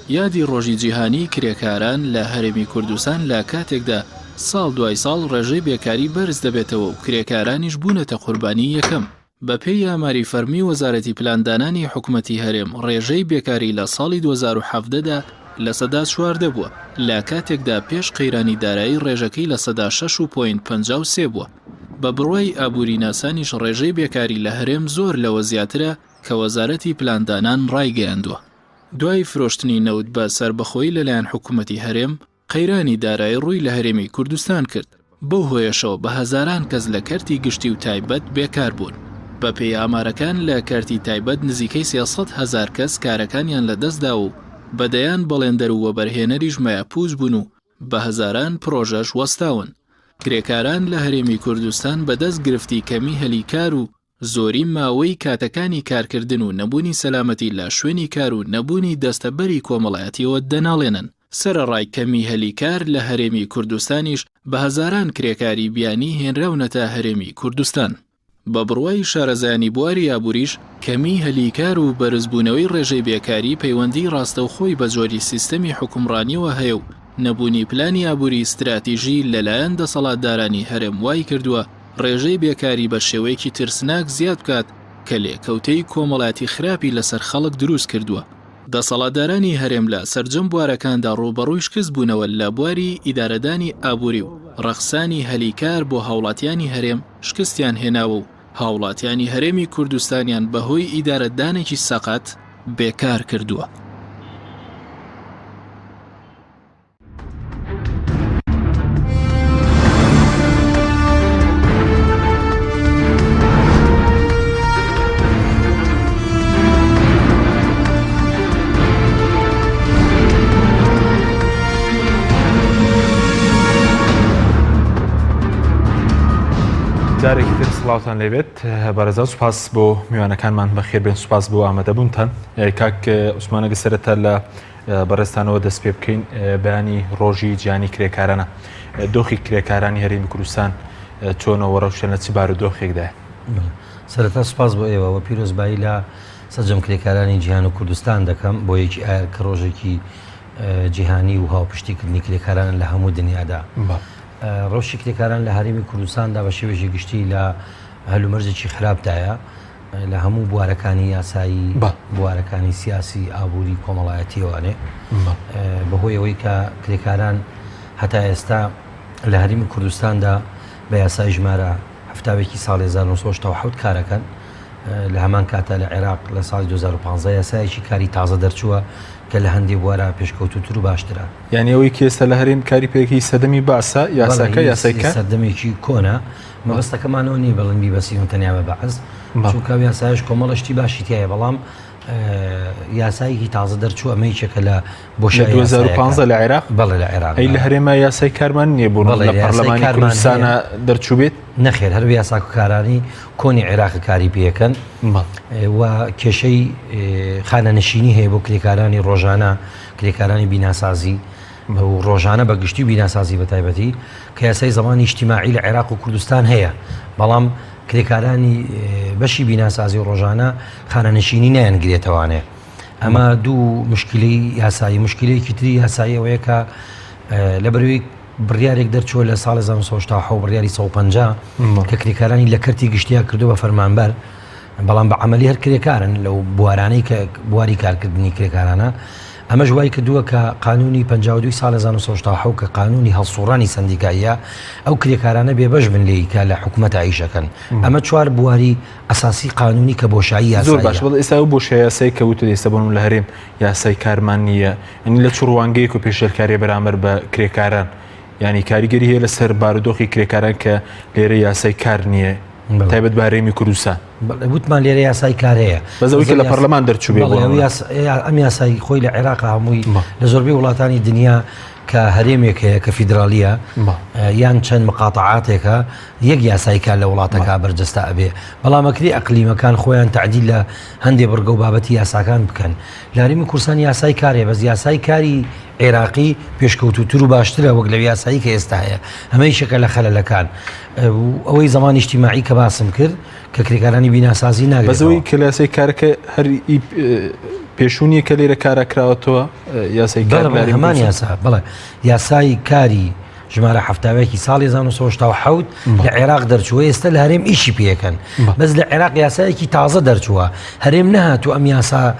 یادی ڕۆژی جیهانی کرێکاران لە هەرێمی کوردستان لە کاتێکدا ساڵ دوای ساڵ ڕێژەی بێکاری بەرز دەبێتەوە و کرێکارانیش بوونەتە قوربانی یەکەم. بەپێی ئاماری فەرمی وەزارەتی پلاندانانی حکوومەتی هەرێم ڕێژەی بێکاری لە ساڵی 2017دا لە سەدا 14 بووە، لە کاتێکدا پێش قەیرانی دارایی ڕێژەکەی لە سەدا 6.53 بووە. بە بڕوای ئابووری ناسانیش ڕێژەی بێکاری لە هەرێم زۆر لەوە زیاترە کە وەزارەتی پلاندانان ڕایگەیاندووە. دوای فرۆشتنی نەوت بە سربەخۆیی لەلایەن حکوومەتی هەرێم، قەیرانی دارایی ڕووی لە هەرێمی کوردستان کرد. بەو هۆیەشەوە بە هەزاران کەس لە کەرتی گشتی و تایبەت بێکار بوون. بە پێی ئامارەکان لە کەرتی تایبەت نزیکەی 300,000 کەس کارەکانیان لەدەستدا و بەدەیان بەڵێندەر و وەبەرهێنەریش مەیاپووز بوون و بە هەزاران پرۆژەش وەستاون. کرێکاران لە هەرێمی کوردستان بەدەست گرفتی کەمی هەلیکار و زۆری ماوەی کاتەکانی کارکردن و نەبوونی سەلامەتی لە شوێنی کار و نەبوونی دەستەبەری کۆمەڵایەتیەوە دەناڵێنن. سەرەڕای کەمی هەلیکار لە هەرێمی کوردستانیش بە هەزاران کرێکاری بیانی هێنراونەتە هەرێمی کوردستان. بە بڕوای شارەزایانی بواری ئابووریش کەمی هەلیکار و بەرزبوونەوەی ڕێژەی بێکاری پەیوەندی ڕاستەوخۆی بە زۆری سیستەمی حکومڕانیەوە هەیە و نەبوونی پلانی ئابووری استراتیژی لەلایەن دەسەڵاتدارانی هەرێم وای کردووە ڕێژەی بێکاری بە شێوەیەکی ترسناک زیاد بکات کە لێکەوتەی کۆمەڵاتی خراپی لەسەر خەڵک دروست کردووە. دەسەڵاتدارانی هەرێم لە سەرجەم بوارەکاندا ڕوبەڕووی شکست بوونەوە لە بواری ئیدارەدانی ئابووری و ڕەخسانی هەلیکار بۆ هاوڵاتیانی هەرێم شکستیان هێناوە و هاوڵاتیانی هەرێمی کوردستانیان بەهۆی ئیدارەدانێکی سەقەت بێکار کردووە. جارێکی تر سڵاوتان لێبێت بەڕێزا، سوپاس بۆ میوانەکانمان بەخێر بێن، سوپاس بۆ ئامادەبوونتان. کاک عوسمانە گەسەرەتە لە بەڕێستانەوە دەست پێ بکەین بەیانی ڕۆژی جیهانی کرێکارانە. دۆخی کرێکارانی هەرێمی کوردستان چۆنەوە ڕەوشێنە چی بارودۆخێکدایە؟ سەرەتا سوپاس بۆ ئێوە پیرۆزبایی لە سەرجەم کرێکارانی جیهان و کوردستان دەکەم بۆ یەکی کە ڕۆژێکی جیهانی و هاوپشتیکردنی کرێکاران لە هەموو دنیادا. ڕۆژی کرێکاران لە هەرێمی کوردستاندا بە شێوێژی گشتی لە هەلومەرجێکی خراپدایە لە هەموو بوارەکانی یاسایی، بوارەکانی سیاسی، ئابووری، کۆمەڵایەتیەوانێ، بەهۆی ئەوەی کە کرێکاران هەتا ئێستا لە هەرێمی کوردستاندا بە یاسای ژمارە هەفتاوێکی ساڵی 1970 کارەکەن. لە هەمان کاتە لە عێراق لە ساڵی 2015 یاسایەکی کاری تازە دەرچووە کە لە هەندێک بوارە پێشکەوتوتر و باشترە. یعنی ئەوەی کێستا لە هەرێم کاری پێکی سەدەمی باسە یاساکە یاسایکە سەردەمێکی کۆنا مەبەستەکەمانەوە نیە بەڵێن بیبەسیون تەنیا بە بەعز، چونکە یاسایش کۆمەڵشتی باشی تایە، بەڵام یاسایەکی تازە دەرچووە ئەمەیچێکە لە بۆشای 2015 لە عێراق. بەڵێ لە عێراق ئەی لە هەرێما یاسای کارمان نییە بوون لە پەرلەمانی کوردستانە دەرچوو بێت؟ نەخێر، هەر یاساکارانی کۆنی عێراقی کاری پێەکەن و کێشەی خانەنشینی هەیە بۆ کرێکارانی ڕۆژانە، کرێکارانی بیناسازی و ڕۆژانە بە گشتی و بیناسازی بە تایبەتی کە یاسای زەمانی ئیجتیماعی لە عێراق و کوردستان هەیە، بەڵام کرێکارانی بەشی بیناسازی و ڕۆژانە خانەنشینی نەیانگرێتەوانێ. ئەمە دوو مشکلی یاسایی. مشکلەیەکی تری یاسایی ئەوەیە کە لە بەروی بڕیارێک دەرچووە لە ساڵی 1970 بڕیاری 150 کە کرێکارانی لە کەرتی گشتیا کردو بە فەرمانبەر، بەڵام بە عەمەلی هەر کرێکارن لەو بوارانەی کە بواری کارکردنی کرێکارانە. ئەمە ژوای کردووە کە قانونی 52 ساڵی 1970 کە قانونی هەڵسوڕانی سەندیکاییە ئەو کرێکارانە بێبەش بن لێی کە لە حکوومەت عیشەکەن. ئەمە چوار بواری ئەساسی قانونی کە بۆشایی یاساییە. زۆر باش، بەڵام ئێستا بۆشای یاسایی کەوتە ئێستا بۆم لە هەرێم یاسای کارمان نییە، ینی لە چڕوانگەیەک و پێشێرکاری بەرامبەر بە کرێکاران، ینی کاریگەری هەیە لەسەر بارودۆخی کرێکاران کە لێرە یاسای کار نییە تایبەت بە هەرێمی کوردستان. وتمان لێرە یاسای کار هەیە، بەزەوەی کە لە پەرلەمان دەرچوو بێ. ئەم یاسای خۆی لە عێراق هەمووی لە زۆربەی وڵاتانی دنیا کە هەرێمێک هەیە کە فیدرالیە یان چەند مقاتەعاتێکە یەک یاسایکار لە وڵاتەکە بەرجەستە ئەبێ، بەڵام ئەکری ئەقلیمەکان خۆیان تعدیل لە هەندێک بڕگە و بابەتی یاساکان بکەن. لە هەرێمی کوردستان یاسای کارێ، بەس یاسای کاری عێراقی پێشکەوتوتر و باشترە وەک لە یاسایی کە ئێستا هەیە. ئەمەی شەکە لە خەلەلەکان ئەوەی زەمانی ئیجتیماعی کە باسم کرد کە کرێکارانی بیناسازی ناگرێت. بەزەوەی کە لە یاسای کارەکە هەر پێشونیە کە لێرە کارەکراوەتەوە یاسای هەمان یاسا بڵێ یاسای کاری ژمارە هەفتاوێکی ساڵی 1970 لە عێراق دەرچووە ئێستا لە هەرێم ئیشی پێەکەن بەس لە عێراق یاسایەکی تازە دەرچووە هەرێم نەهاتوو ئەم یاسا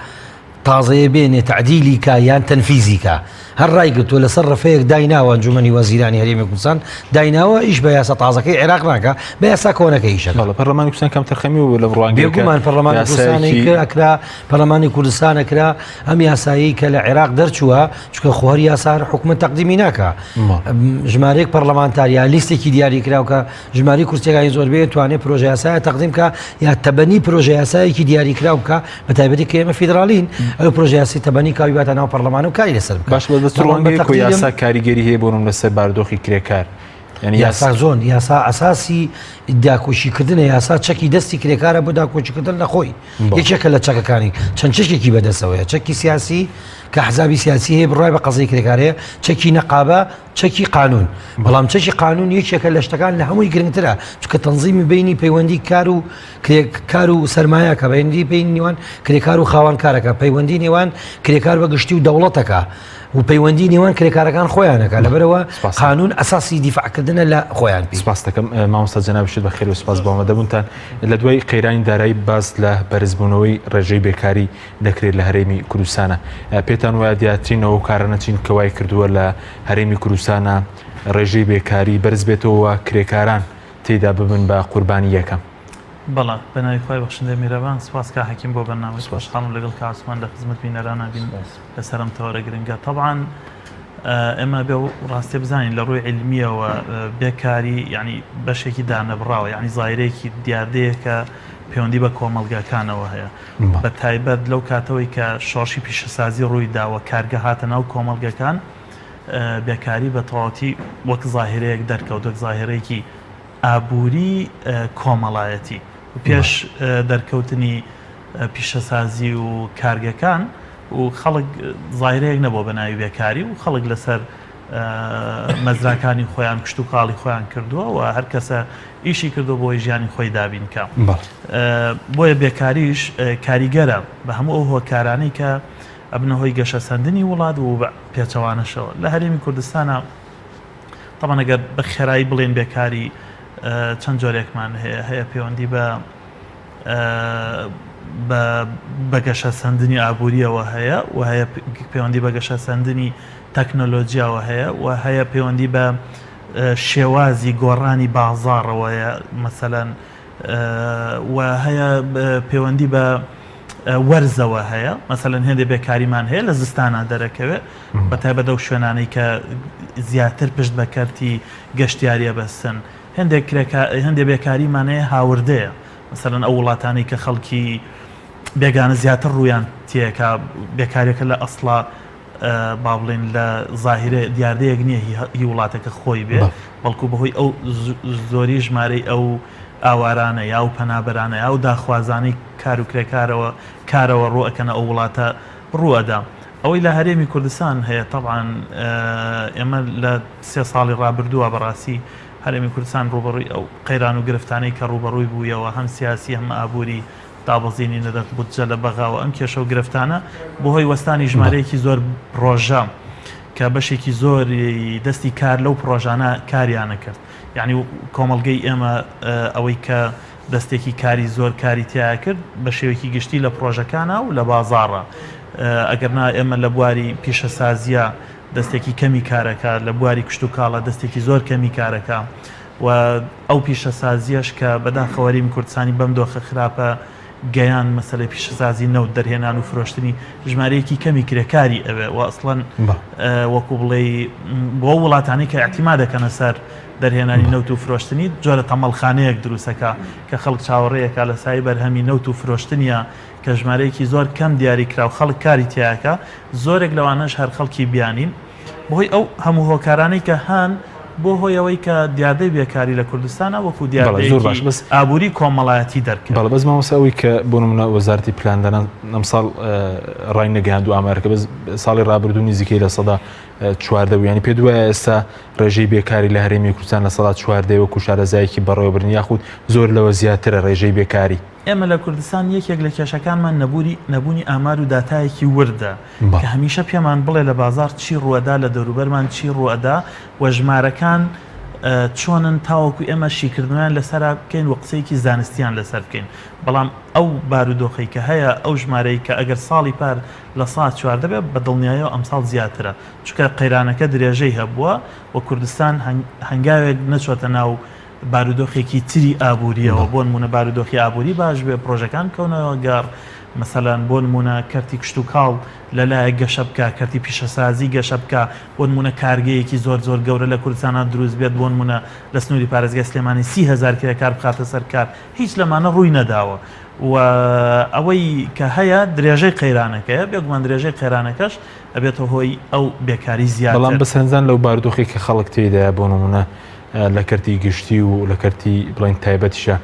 تازەیە بێنێ تعدیلی کە یان تەنفیزی کە هەر ڕایگرتووە لەسەر ڕفەیەک دایناوە ئەنجومەنی وەزیرانی هەرێمی کوردستان دایناوە ئیش بە یاسا تازەکەی عێراق ناکە بە یاسا کۆنەکەی ئیشە پەرلەمانی کوردستان کەم تەرخەمی و لە ڕوانگەی بێگومان پەرلەمانی کوردستانی ئەکرا پەرلەمانی کوردستان ئەکرا ئەم یاسایی کە لە عێراق دەرچووە چکە خۆری یاسا حکومەت تەقدیمی ناکە ژمارەیەک پەرلەمانتاریا لیستێکی دیاری کراوکە ژماری کورسەکانی زۆربەیە توانێت پرۆژە یاسایە تەقدیم کە یا تەبەنی پرۆژە یاسایەکی دیاری کراو بکە بە تایبەتی کە ئێمە فیدراڵین ئەو پرۆژە یاسی تەبەنی کاوی باتە ناو پەرلەمان و کاری لەسەر بکە باش بە ڕوانگەی یاسا کاریگەری هەیە بۆ لەسەر باردۆخی کرێکار یاسا زۆن یاسا ئەساسی داکۆشیکردنە یاسا چەکی دەستی کرێکارە بۆ داکۆچیکردن لە خۆی یەکێکە لە چەکەکانی چەند چەکێکی بەدەستەوەیە چەکی سیاسی کە حزابی سیاسی هەیە بڕای بە قەزەی کرێکارەیە چەکی نەقابە چەکی قانون بەڵام چەکی قانون یەکێکە لە شتەکان لە هەمووی گرنگترە چونکە تەنزیمی بینی پەیوەندی کار و سەرمایە کە بەیندی بین نێوان کرێکار و خاوەن کارەکە پەیوەندی نێوان کرێکار بە گشتی و دەوڵەتەکە و پەیوەندی نێوان کرێکارەکان خۆیانەکە لەبەرەوە قانون ئەساسی دیفاعکردنە لە خۆیان سپاس دەکەم مامۆستا جەنابشت بە خێر و سپاس بۆ ئامادەبوونتان لە دوای قەیرانی دارایی باز لە بەرزبوونەوەی ڕێژەی بێکاری دەکرێت لە هەرێمی کوردستانە پێتان وایە دیاترینەوە و کارە نەچین کە وای کردووە لە هەرێمی کوردستانە ڕێژەی بێکاری بەرز بێتەوە کرێکاران تێدا ببن بە قوربانی یەکەم بەڵا بەناوی خۆی بەخشندەی میرەبان سپاس کا حەکیم بۆ بەرنامەی خۆشحاڵم لەگەڵ کاسمان لە خزمەت بینەرانە بین لەسەرم تەوەرە گرنگە طبعاً ئێمە بێ ڕاستی بزانین لە ڕووی علمیەوە بێکاری یعنی بەشێکی دانەبراوە یعنی زایرەیەکی دیاردەیە کە پەیوەندی بە کۆمەڵگەکانەوە هەیە بە تایبەت لەو کاتەوەی کە شۆڕشی پیشەسازی ڕووی داوە کارگە هاتە ناو کۆمەڵگەکان بێکاری بە تەواوەتی وەک زاهرەیەک دەرکەوت وەک زاهرەیەکی ئابووری کۆمەڵایەتی پێش دەرکەوتنی پیشەسازی و کارگەکان و خەڵک زایرەیەک نەبووە بە ناوی بێکاری و خەڵک لەسەر مەزراکانی خۆیان کشت و کاڵی خۆیان کردووە و هەر کەسە ئیشی کردو بۆی ژیانی خۆی دابینکە بۆیە بێکاریش کاریگەرە بە هەموو ئەو هۆکارانەی کە ئەبنەهۆی گەشە سەندنی وڵات و پێچەوانەشەوە لە هەرێمی کوردستانە طبعا ئەگەر بە خێرایی بڵێن بێکاری چەند جۆرێکمان هەیە پەیوەندی بە گەشە سەندنی ئابووریەوە هەیە و هەیە پەیوەندی بە گەشە سەندنی تەکنۆلۆژیاوە هەیە و هەیە پەیوەندی بە شێوازی گۆڕانی بازاڕەوەیە مەسەلەن و هەیە پەیوەندی بە وەرزەوە هەیە مەسەلەن هێندێک بێکاریمان هەیە لە زستانە دەرەکەوێت بە تایبەت ئەو شوێنانەی کە زیاتر پشت بە کەرتی گەشتیاریە بەستن هەندێک بێکاریمانەیە هاوردەیە مەسەلەن ئەو وڵاتانی کە خەڵکی بێگانە زیاتر ڕویان تێکە بێکاریەکە لە ئەسڵا با بڵێن لە زاهرە دیاردەیەک نییە هی وڵاتەکە خۆی بێ بەڵکو بەهۆی ئەو زۆری ژمارەی ئەو ئاوارانە یا و پەنابەرانە یا و داخوازانەی کار و کرێکارەوە کارەوە ڕوئەکەنە ئەو وڵاتە ڕوەدا ئەوەی لە هەرێمی کوردستان هەیە طبعاً ئێمە لە 3 ساڵی ڕابردووە بەڕاستی هەرێمی کوردستان ڕوبەڕووی ئەو قەیران و گرفتانەی کە ڕوبەڕووی بوویەوە هەم سیاسی هەم ئابووری دابەزینی نەدەت بودجە لە بەغاوە ئەم کێشە و گرفتانە بۆهۆی وەستانی ژمارەیەکی زۆر پرۆژە کە بەشێکی زۆری دەستی کار لەو پرۆژانە کاریانە کرد یعنی کۆمەڵگەی ئێمە ئەوەی کە دەستێکی کاری زۆر کاری تیا کرد بە شێوەیەکی گشتی لە پرۆژەکانە و لە بازاڕە ئەگەرنا ئێمە لە بواری پیشەسازیە دەستێکی کەمی کارەکە لە بواری کشت و کاڵە دەستێکی زۆر کەمی کارەکە و ئەو پیشەسازیەش کە بەداخەوەریم کوردستانی بەم دۆخە خراپە گەیان مەسەلەی پیشەسازی نەوت دەرهێنان و فرۆشتنی ژمارەیەکی کەمی کرێکاری ئەوێ و ئەسڵەن وەکو بڵێ بۆ وڵاتانی کە احتیما دەکەنە سەر دەرهێنانی نەوت و فرۆشتنی جۆرە تەمەڵخانەیەک دروستەکە کە خەڵک چاوەڕێیەکە لە سای بەرهەمی نەوت و فرۆشتنیە کە ژمارەیەکی زۆر کەم دیاری کرا و خەڵک کاری تیاکە زۆرێک لەوانەش هەر خەڵکی بیانین بۆی ئەو هەموو هۆکارانەی کە هەن بۆ هۆیەوەی کە دیاردەی بێکاری لە کوردستانە وەکو دیاردەیەکی ئابووری کۆمەڵایەتی دەرکەوێت بەڵێ بەس مامۆستاەوەی کە بۆ نمونە وەزارەتی پلاندانان ئەم ساڵ ڕای نەگەیاندوو ئامارەکە بەس ساڵی ڕابردوو نزیکەی لە سەدا 14 ینی پێ دوایە ئێستا ڕێژەی بێکاری لە هەرێمی کوردستان لە سەدا 14 وەکو شارەزایەکی بەڕێوەبرنی یاخود زۆر لەوە زیاترە ڕێژەی بێکاری ئێمە لە کوردستان یەکێک لە کێشەکانمان نەبوونی ئامار و داتایەکی وردە کە هەمیشە پێمان بڵێ لە بازار چی ڕوەدا لە دەوروبەرمان چی ڕوەدا و ژمارەکان چۆنن تاوەکو ئێمە شیکردنیان لەسەر بکەین و قسەیەکی زانستیان لەسەر بکەین بەڵام ئەو بارودۆخی کە هەیە ئەو ژمارەی کە ئەگەر ساڵی پار لە ساڵ چوار دەبێت بە دڵنیاییەوە ئەمساڵ زیاترە چونکە قەیرانەکە درێژەی هەبووە و کوردستان هەنگاوێک نەچۆتە ناو بارودۆخێکی تری ئابووریەوە بۆ نمونە بارودۆخی ئابووری باش بێ پرۆژەکان کەونەوە گەڕ مثلەن بۆ نمونە کەرتی کشت و کاڵ لەلایەک گەشە بکە کەرتی پیشەسازی گەشە بکە بۆ نمونە کارگەیەکی زۆر گەورە لە کوردستانە دروست بێت بۆ نمونە لە سنووری پارێزگای سلێمانی 30,000 کرێکار بخاتە سەر کار هیچ لەمانە ڕووی نەداوە و ئەوەی کە هەیە درێژەی قەیرانەکەیە بێگومان درێژەی قەیرانەکەش ئەبێتەوە هۆی ئەو بێکاری زیاتر بەڵام بەسەرنجان لەو بارودۆخی کە خەڵک تێدایە بۆ نمونە لە کەرتی گشتی و لە کەرتی بڵین تایبەتیشە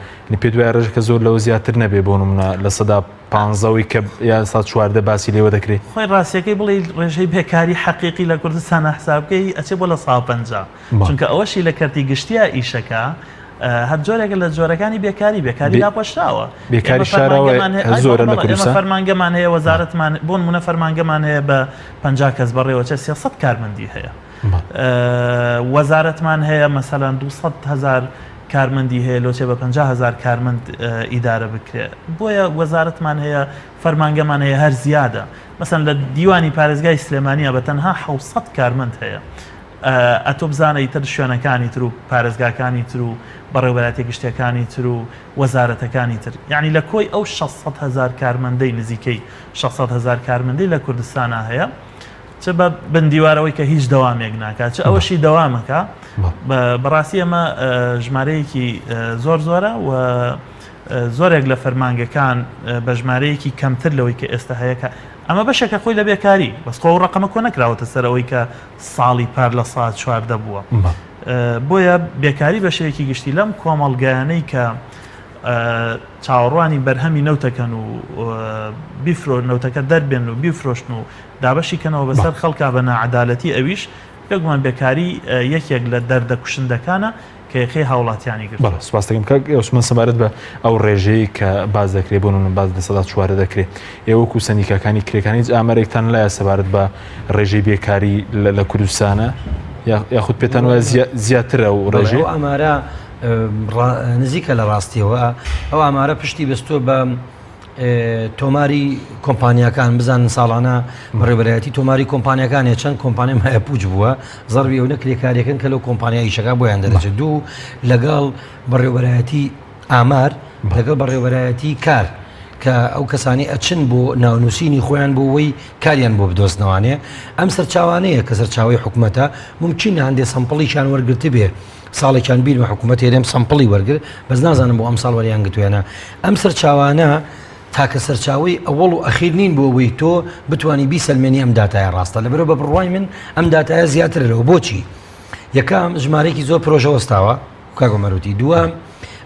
پێ دوای ڕێژەکە زۆر لەوە زیاتر نەبێ بۆ نمونە لە سەدا 15ەوەی کە یا 14 باسی لێوە دەکرێت خۆی ڕاستیەکەی بڵێ ڕێژەی بێکاری حەقیقی لە کوردستان حسابکەی ئەچێ بۆ لە 150 چونکە ئەوەشی لە کەرتی گشتیە ئیشەکە هەر جۆرێکە لە جۆرەکانی بێکاری لاپۆشراوە بێکاری شاراوە زۆرە لە کوردستان فەرمانگەمان هەیە وەزارەتمان بۆ نمونە فەرمانگەمان هەیە بە 50 کەس بەڕێوە 300 کارمەندی هەیە وەزارەتمان هەیە مەسەلەن 200,000 کارمەندی هەیە لۆچێ بە 50,000 کارمەند ئیدارە بکرێت بۆیە وەزارەتمان هەیە فەرمانگەمان هەیە هەر زیادە مەسەن لە دیوانی پارێزگای سلێمانیە بە تەنها 700 کارمەند هەیە ئەتۆ بزانە ئیتر شوێنەکانی تر و پارێزگاکانی تر و بەڕێوەبەرەتی گشتیەکانی تر و وەزارەتەکانی تر یعنی لە کۆی ئەو 600,000 کارمەندەی نزیکەی 600,000 کارمەندەی لە کوردستانە هەیە چ بە بندیوارەوەی کە هیچ دەوامێک ناکات چ ئەوەشی دەوامەکە بەڕاستی ئەمە ژمارەیەکی زۆرە و زۆرێک لە فەرمانگەکان بە ژمارەیەکی کەمتر لەوەی کە ئێستا هەیەکە ئەمە بەشێکە خۆی لە بێکاری بەس خۆ ڕقەمە کۆ نەکراوەتە سەر ئەوەی کە ساڵی پار لە ساڵ چواردە بووە بۆیە بێکاری بە شێوەیەکی گشتی لەم کۆمەڵگەیانەی کە چاوەڕوانی بەرهەمی نەوتەکەن و بیفرۆ نەوتەکە دەربێن و بیفرۆشن و دابەشیکەنەوە بەسەر خەڵکا بە نەعەدالەتی ئەویش بێگومان بێکاری یەکێک لە دەردەکوشندەکانە کە یەخەی هاوڵاتیانی گرت سپاس دەکەم کاک عوسمان سەبارەت بە ئەو ڕێژەیە کە باز دەکرێت بۆ نمونە باز لە سەدا چوارە دەکرێت ئێوەکو سەندیکاکانی کرێکانی هیچ ئامارێکتان لایە سەبارەت بە ڕێژەی بێکاری لە کوردستانە یاخود پێتان وایە زیاترە و ڕێژەی ئەمارە نزیکە لە ڕاستیەوە ئەو ئامارە پشتی بەستۆ بە تۆماری کۆمپانیەکان بزانن ساڵانە بەڕێوەبەرایەتی تۆماری کۆمپانیەکانێ چەند کۆمپانیام هەیە پوچ بووە زەربی ئەو نەکرێکاریەکەن کە لەو کۆمپانیای شەکە بۆیان دەرەچێت دوو لەگەڵ بەڕێوەبەرایەتی ئامار لەگەڵ بەڕێوەبەرایەتی کار کە ئەو کەسانی ئەچن بۆ ناونووسینی خۆیان بۆ وەی کاریان بۆ بدۆستنەوانێ ئەم سەرچاوانەیە کە سەرچاوی حکوومەتە ممکنە هەندێک سەمپڵیشان وەرگرتی بێ ساڵێکیان بیرمە حکوومەت هێرێم سەمپڵی وەرگر بەس نازانم بۆ ئەم ساڵ وەریان گرتوێنە ئەم سەرچاوانە تاکە سەرچاوی ئەوەڵ و ئەخیر نین بۆ ئەوەی تۆ بتوانی بیسەلمێنی ئەم داتایە ڕاستە لەبەرەوە بە بڕوای من ئەم داتایە زیاترەوە بۆچی یەکەم ژمارەیەکی زۆر پرۆژە وەستاوە کاگۆمەروتی دووەم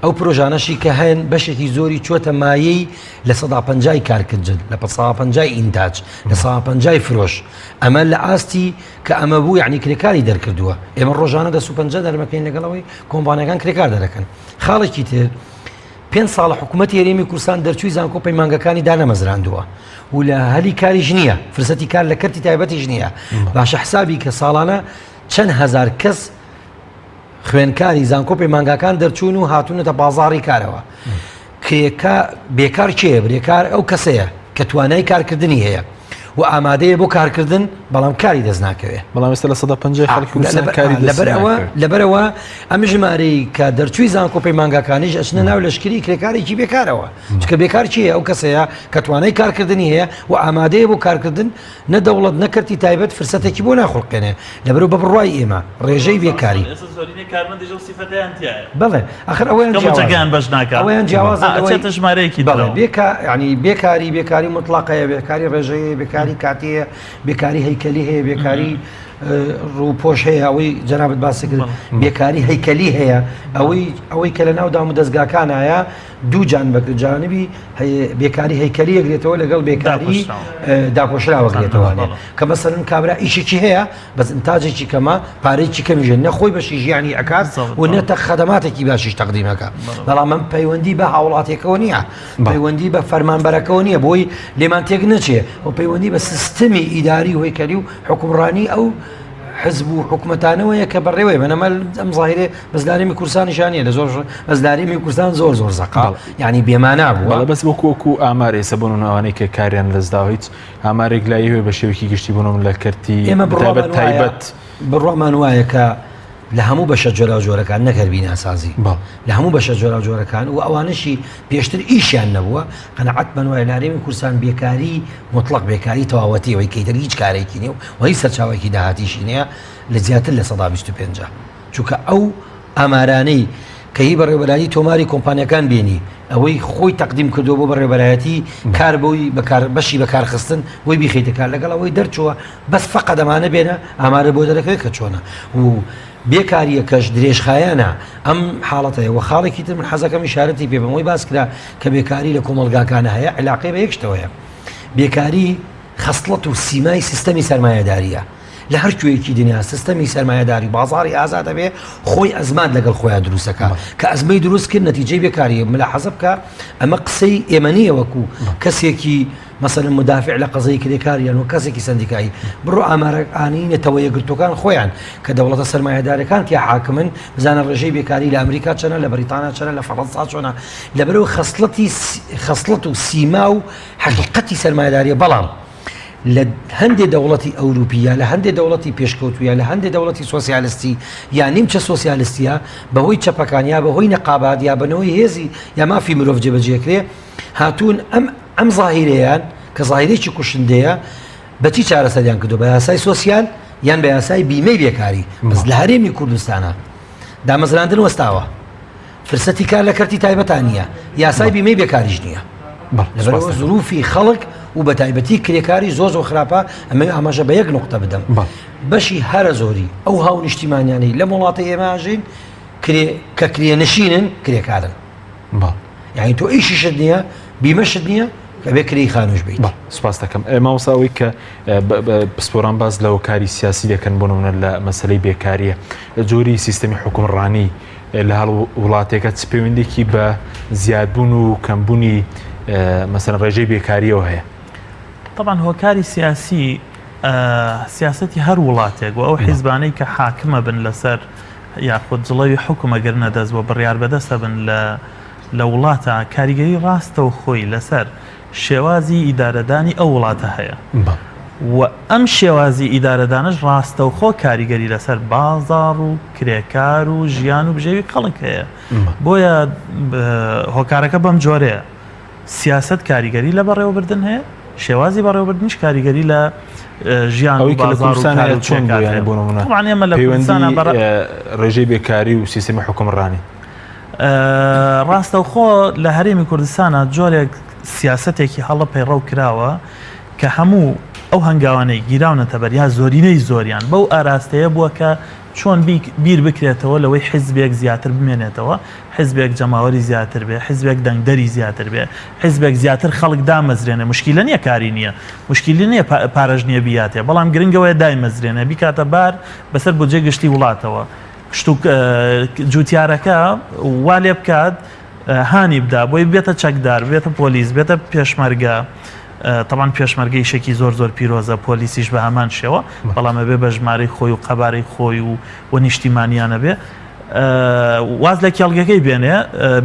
ئەو پرۆژانەشی کە هەن بەشێکی زۆری چۆتە مایەی لە 150 کارکردن لە 150 ئینتاج لە 150 فرۆش ئەمە لە ئاستی کە ئەمە بوو یعنی کرێکاری دەرکردووە ئێمە ڕۆژانە 150 دەرمەکەین لەگەڵەوەی کۆمپانیەکان کرێکار دەرەکەن خاڵێکی تر 5 ساڵە حکوومەتی هەرێمی کوردستان دەرچووی زانکۆ پەیمانگەکانی دانەمەزراندووە و لە هەلی کاریش نییە فرسەتی کار لە کەرتی تایبەتیش نییە باشە حسابی کە ساڵانە چەند هەزار کەس خوێنکاری زانکۆ پەیمانگەکان دەرچوون و هاتوونەتە بازاڕی کارەوە بێکار چێە برێکار ئەو کەسەیە کە توانای کارکردنی هەیە و ئامادەیە بۆ کارکردن بەڵام کاری دەست ناکەوێت بەڵام ئێستا لە 150 خەڵکی کاری لەبەرەوە ئەم ژمارەی کە دەرچووی زانکۆ پەیمانگەکانیش ئەچنە ناو لەشکری کرێکارێکی بێکارەوە چکە بێکار چیە ئەو کەسەیە کە توانای کارکردنی هەیە و ئامادەیە بۆ کارکردن نەدەوڵەت نەکردی تایبەت فرسەتێکی بۆ ناخۆڵقێنێ لەبەرەوە بە بڕوای ئێمە ڕێژەی بێکاری بەڵێ ئەخر ئەویان جیاوازە ژمارەیەکی ینی بێکاری مطلقەیە بێکاری ڕێژەیە بێکاری کاتەیە بێکاری هەیکەلی هەیە بێکاری ڕووپۆش هەیە ئەوەی جەنابەت باسی کرد بێکاری هەیکەلی هەیە ئەوەی کە لە ناو دام و دەستگاکانایە دوو جانبی بێکاری هەیکەلی ئەگرێتەوە لەگەڵ بێکاری داپۆشراوەگرێتەوە کە مەسەرن کابرا ئیشێکی هەیە بەس ئینتاجێکی کەمە پارەیەکی کەمیژە نەخۆی بەشی ژیانی ئەکات و نێتە خەدەماتێکی باشیش تەقدیمەکە بەڵام من پەیوەندی بە هاوڵاتێکەوە نییە پەیوەندی بە فەرمانبەرەکەەوە نییە بۆی لێمان تێک نەچێ و پەیوەندی بە سیستمی ئیداری و هەیکەلی و حکومڕانی ئەو حزب و حکومەتانەوەیە کە بەڕێوەی بەنەمە ئەم ظاهرێ بەزدارێمی کوردستانیشانە لە زۆر بەزدارێمی کوردستان زۆر زەقا ینی بێمانە بووە بەس بۆ کۆکو ئامار ئێستا بوون ئەوانەی کە کاریان لەزدا هیچ ئامارێک لایەوێ بە شێوەیەکی گشتی بوونم لە کەرتی ئێمە تایبەت بڕۆمان وایە کە لە هەموو بەشە جۆرا و جۆرەکان نەکرد بیناسازی لە هەموو بەشە جۆرا و جۆرەکان و ئەوانشی پێشتر ئیشیان نەبووە قەنەعەت بن وایە لارێمی کوردستان بێکاری مطلق بێکاری تەواوەتی ئەوەی کەیتر هیچ کارێکی نیە و هیچ سەرچاوێکی داهاتیشی نییە لە زیاتر لە 125 چونکە ئەو ئامارانەی کە هی بەڕێوەبەرایی تۆماری کۆمپانیەکان بینی ئەوەی خۆی تەقدیم کردو بۆ بەڕێوەبەرایەتی کار بۆی بەشی بەکارخستن وی بیخیتە کار لەگەڵ ئەوەی دەرچووە بەس فەقە دەمانە بێنە ئامارە بۆ دەرەکەوێت کە چۆنە و بێکاریە کەش درێژخایانە ئەم حاڵەتەیە و خاڵێکی تر من حەزەکەم ئیشارەتی پێ بم وی باس کرا کە بێکاری لە کۆمەلگاکانە هەیە علاقەی بە یەکشتەوەیە بێکاری خەسڵەت و سیمای سیستەمی سەرمایەداریە لە هەر کوێیەکی دنیا سیستەمی سەرمایەداری بازاری ئازادە بێ خۆی ئەزمان لەگەڵ خۆیان دروستەکە کە ئەزمەی دروست کرد نەتیجەی بێکاری ملا حەزە بکە ئەمە قسەی ئێمەنیە وەکو کەسێکی مثلا مدافع لە قەزەی کرێکاریان و کەسێکی سندیکایی بڕۆ ئامارەکانی نەتەوە یەکگرتوەکان خۆیان کە دەوڵەتە سەرمایەدارەکان تیا حاکمن بزانە ڕێژەی بێکاری لە ئەمریکا چەنە لە بەریتانیا چەنە لە فەڕەنسا چۆنە لەبەرەوە خەسڵەت و سیما و حەقیقەتی سەرمایەداریە بەڵام لە هەندێک دەوڵەتی ئەوروپیە لە هەندێک دەوڵەتی پێشکەوتویە لە هەندێک دەوڵەتی سۆسیالیستی یا نیمچە سۆسیالیستیە بەهۆی چەپەکانیا بەهۆی نەقابات یا بنەوەی هێزی یا مافی مرۆڤ جێبەجێکرێ هاتوون ئەم زاهیرەیان کە زاهیرێکی کوشندەیە بەچی چارەسەریان کردو بە یاسای سۆسیال یان بە یاسای بیمەی بێکاری بەس لە هەرێمی کوردستانە دامەزراندن وەستاوە فرسەتی کار لە کەرتی تایبەتان نییە یاسای بیمەی بێکاریش نییە لەبەرەوە زروفی خەڵک و بە تایبەتی کرێکاری زۆر خراپە ئەمە ئاماژە بە یەک نقطە بدەم بەشی هەرە زۆری ئەو هاو نیشتیمانیانەی لە وڵاتی ئێمەژین کە کرێنشینن کرێکارن یعنی تۆ ئیشیشت نییە بیمەشت نییە کە بێ کری خانوش بیت سپاس دەکەم مامۆستاوەی کە پسپۆران باز لەو کاری سیاسی دەکەن بۆ نمونە لە مەسەلەی بێکاریە جۆری سیستەمی حکومڕانی لە هەڵ وڵاتێکە چ پەیوەندێکی بە زیادبوون و کەمبوونی مەسەن ڕێژەی بێکاریەوە هەیە طبعا هۆکاری سیاسی سیاسەتی هەر وڵاتێک و ئەو حیزبانەی کە حاکمە بن لەسەر یاخود جڵەوی حکومەگەر نەدەست و بڕیار بەدەستە بن لە وڵاتە کاریگەری ڕاستە و خۆی لەسەر شێوازی ئیدارەدانی ئەو وڵاتە هەیە و ئەم شێوازی ئیدارەدانش ڕاستە و خۆ کاریگەری لەسەر بازاڕ و کرێکار و ژیان و بژێوی خەڵک هەیە بۆیە هۆکارەکە بەم جۆرەیە سیاست کاریگەری لە بەڕێوەبردن هەیە شێوازی بەڕێوەبردنیش کاریگەری لە ژیان و بازاڕ و کار و چۆن پەیوەندی ڕێژەی بێکاری و سیستەمی حکومڕانی ڕاستە و خۆ لە هەرێمی کوردستانە جۆرێک سیاسەتێکی هەڵە پەیڕەو کراوە کە هەموو ئەو هەنگاوانەی گیراونەتە بەریا زۆرینەی زۆریان بەو ئاراستەیە بووە کە چۆن بیر بکرێتەوە لەوەی حیزبێک زیاتر بمێنێتەوە حیزبێک جەماوەری زیاتر بێ حیزبێک دەنگدەری زیاتر بێ حیزبێک زیاتر خەڵک دامەزرێنێ مشکیلە نییە کاری نییە مشکلی نییە پارەژ نییە بیاتێ بەڵام گرنگەوەی دایمەزرێنێ بیکاتە بار بەسەر بۆجێ گشتی وڵاتەوە جوتیارەکە وا لێ بکات هانی بدا بۆی بێتە چەکدار بێتە پۆلیس بێتە پێشمەرگە طبعا پێشمەرگەی شێکی زۆر پیرۆزە پۆلیسیش بە هەمان شێوە بەڵامە بێ بە ژمارەی خۆی و قەبارەی خۆی و نیشتیمانیانە بێ واز لە کێڵگەکەی بێنێ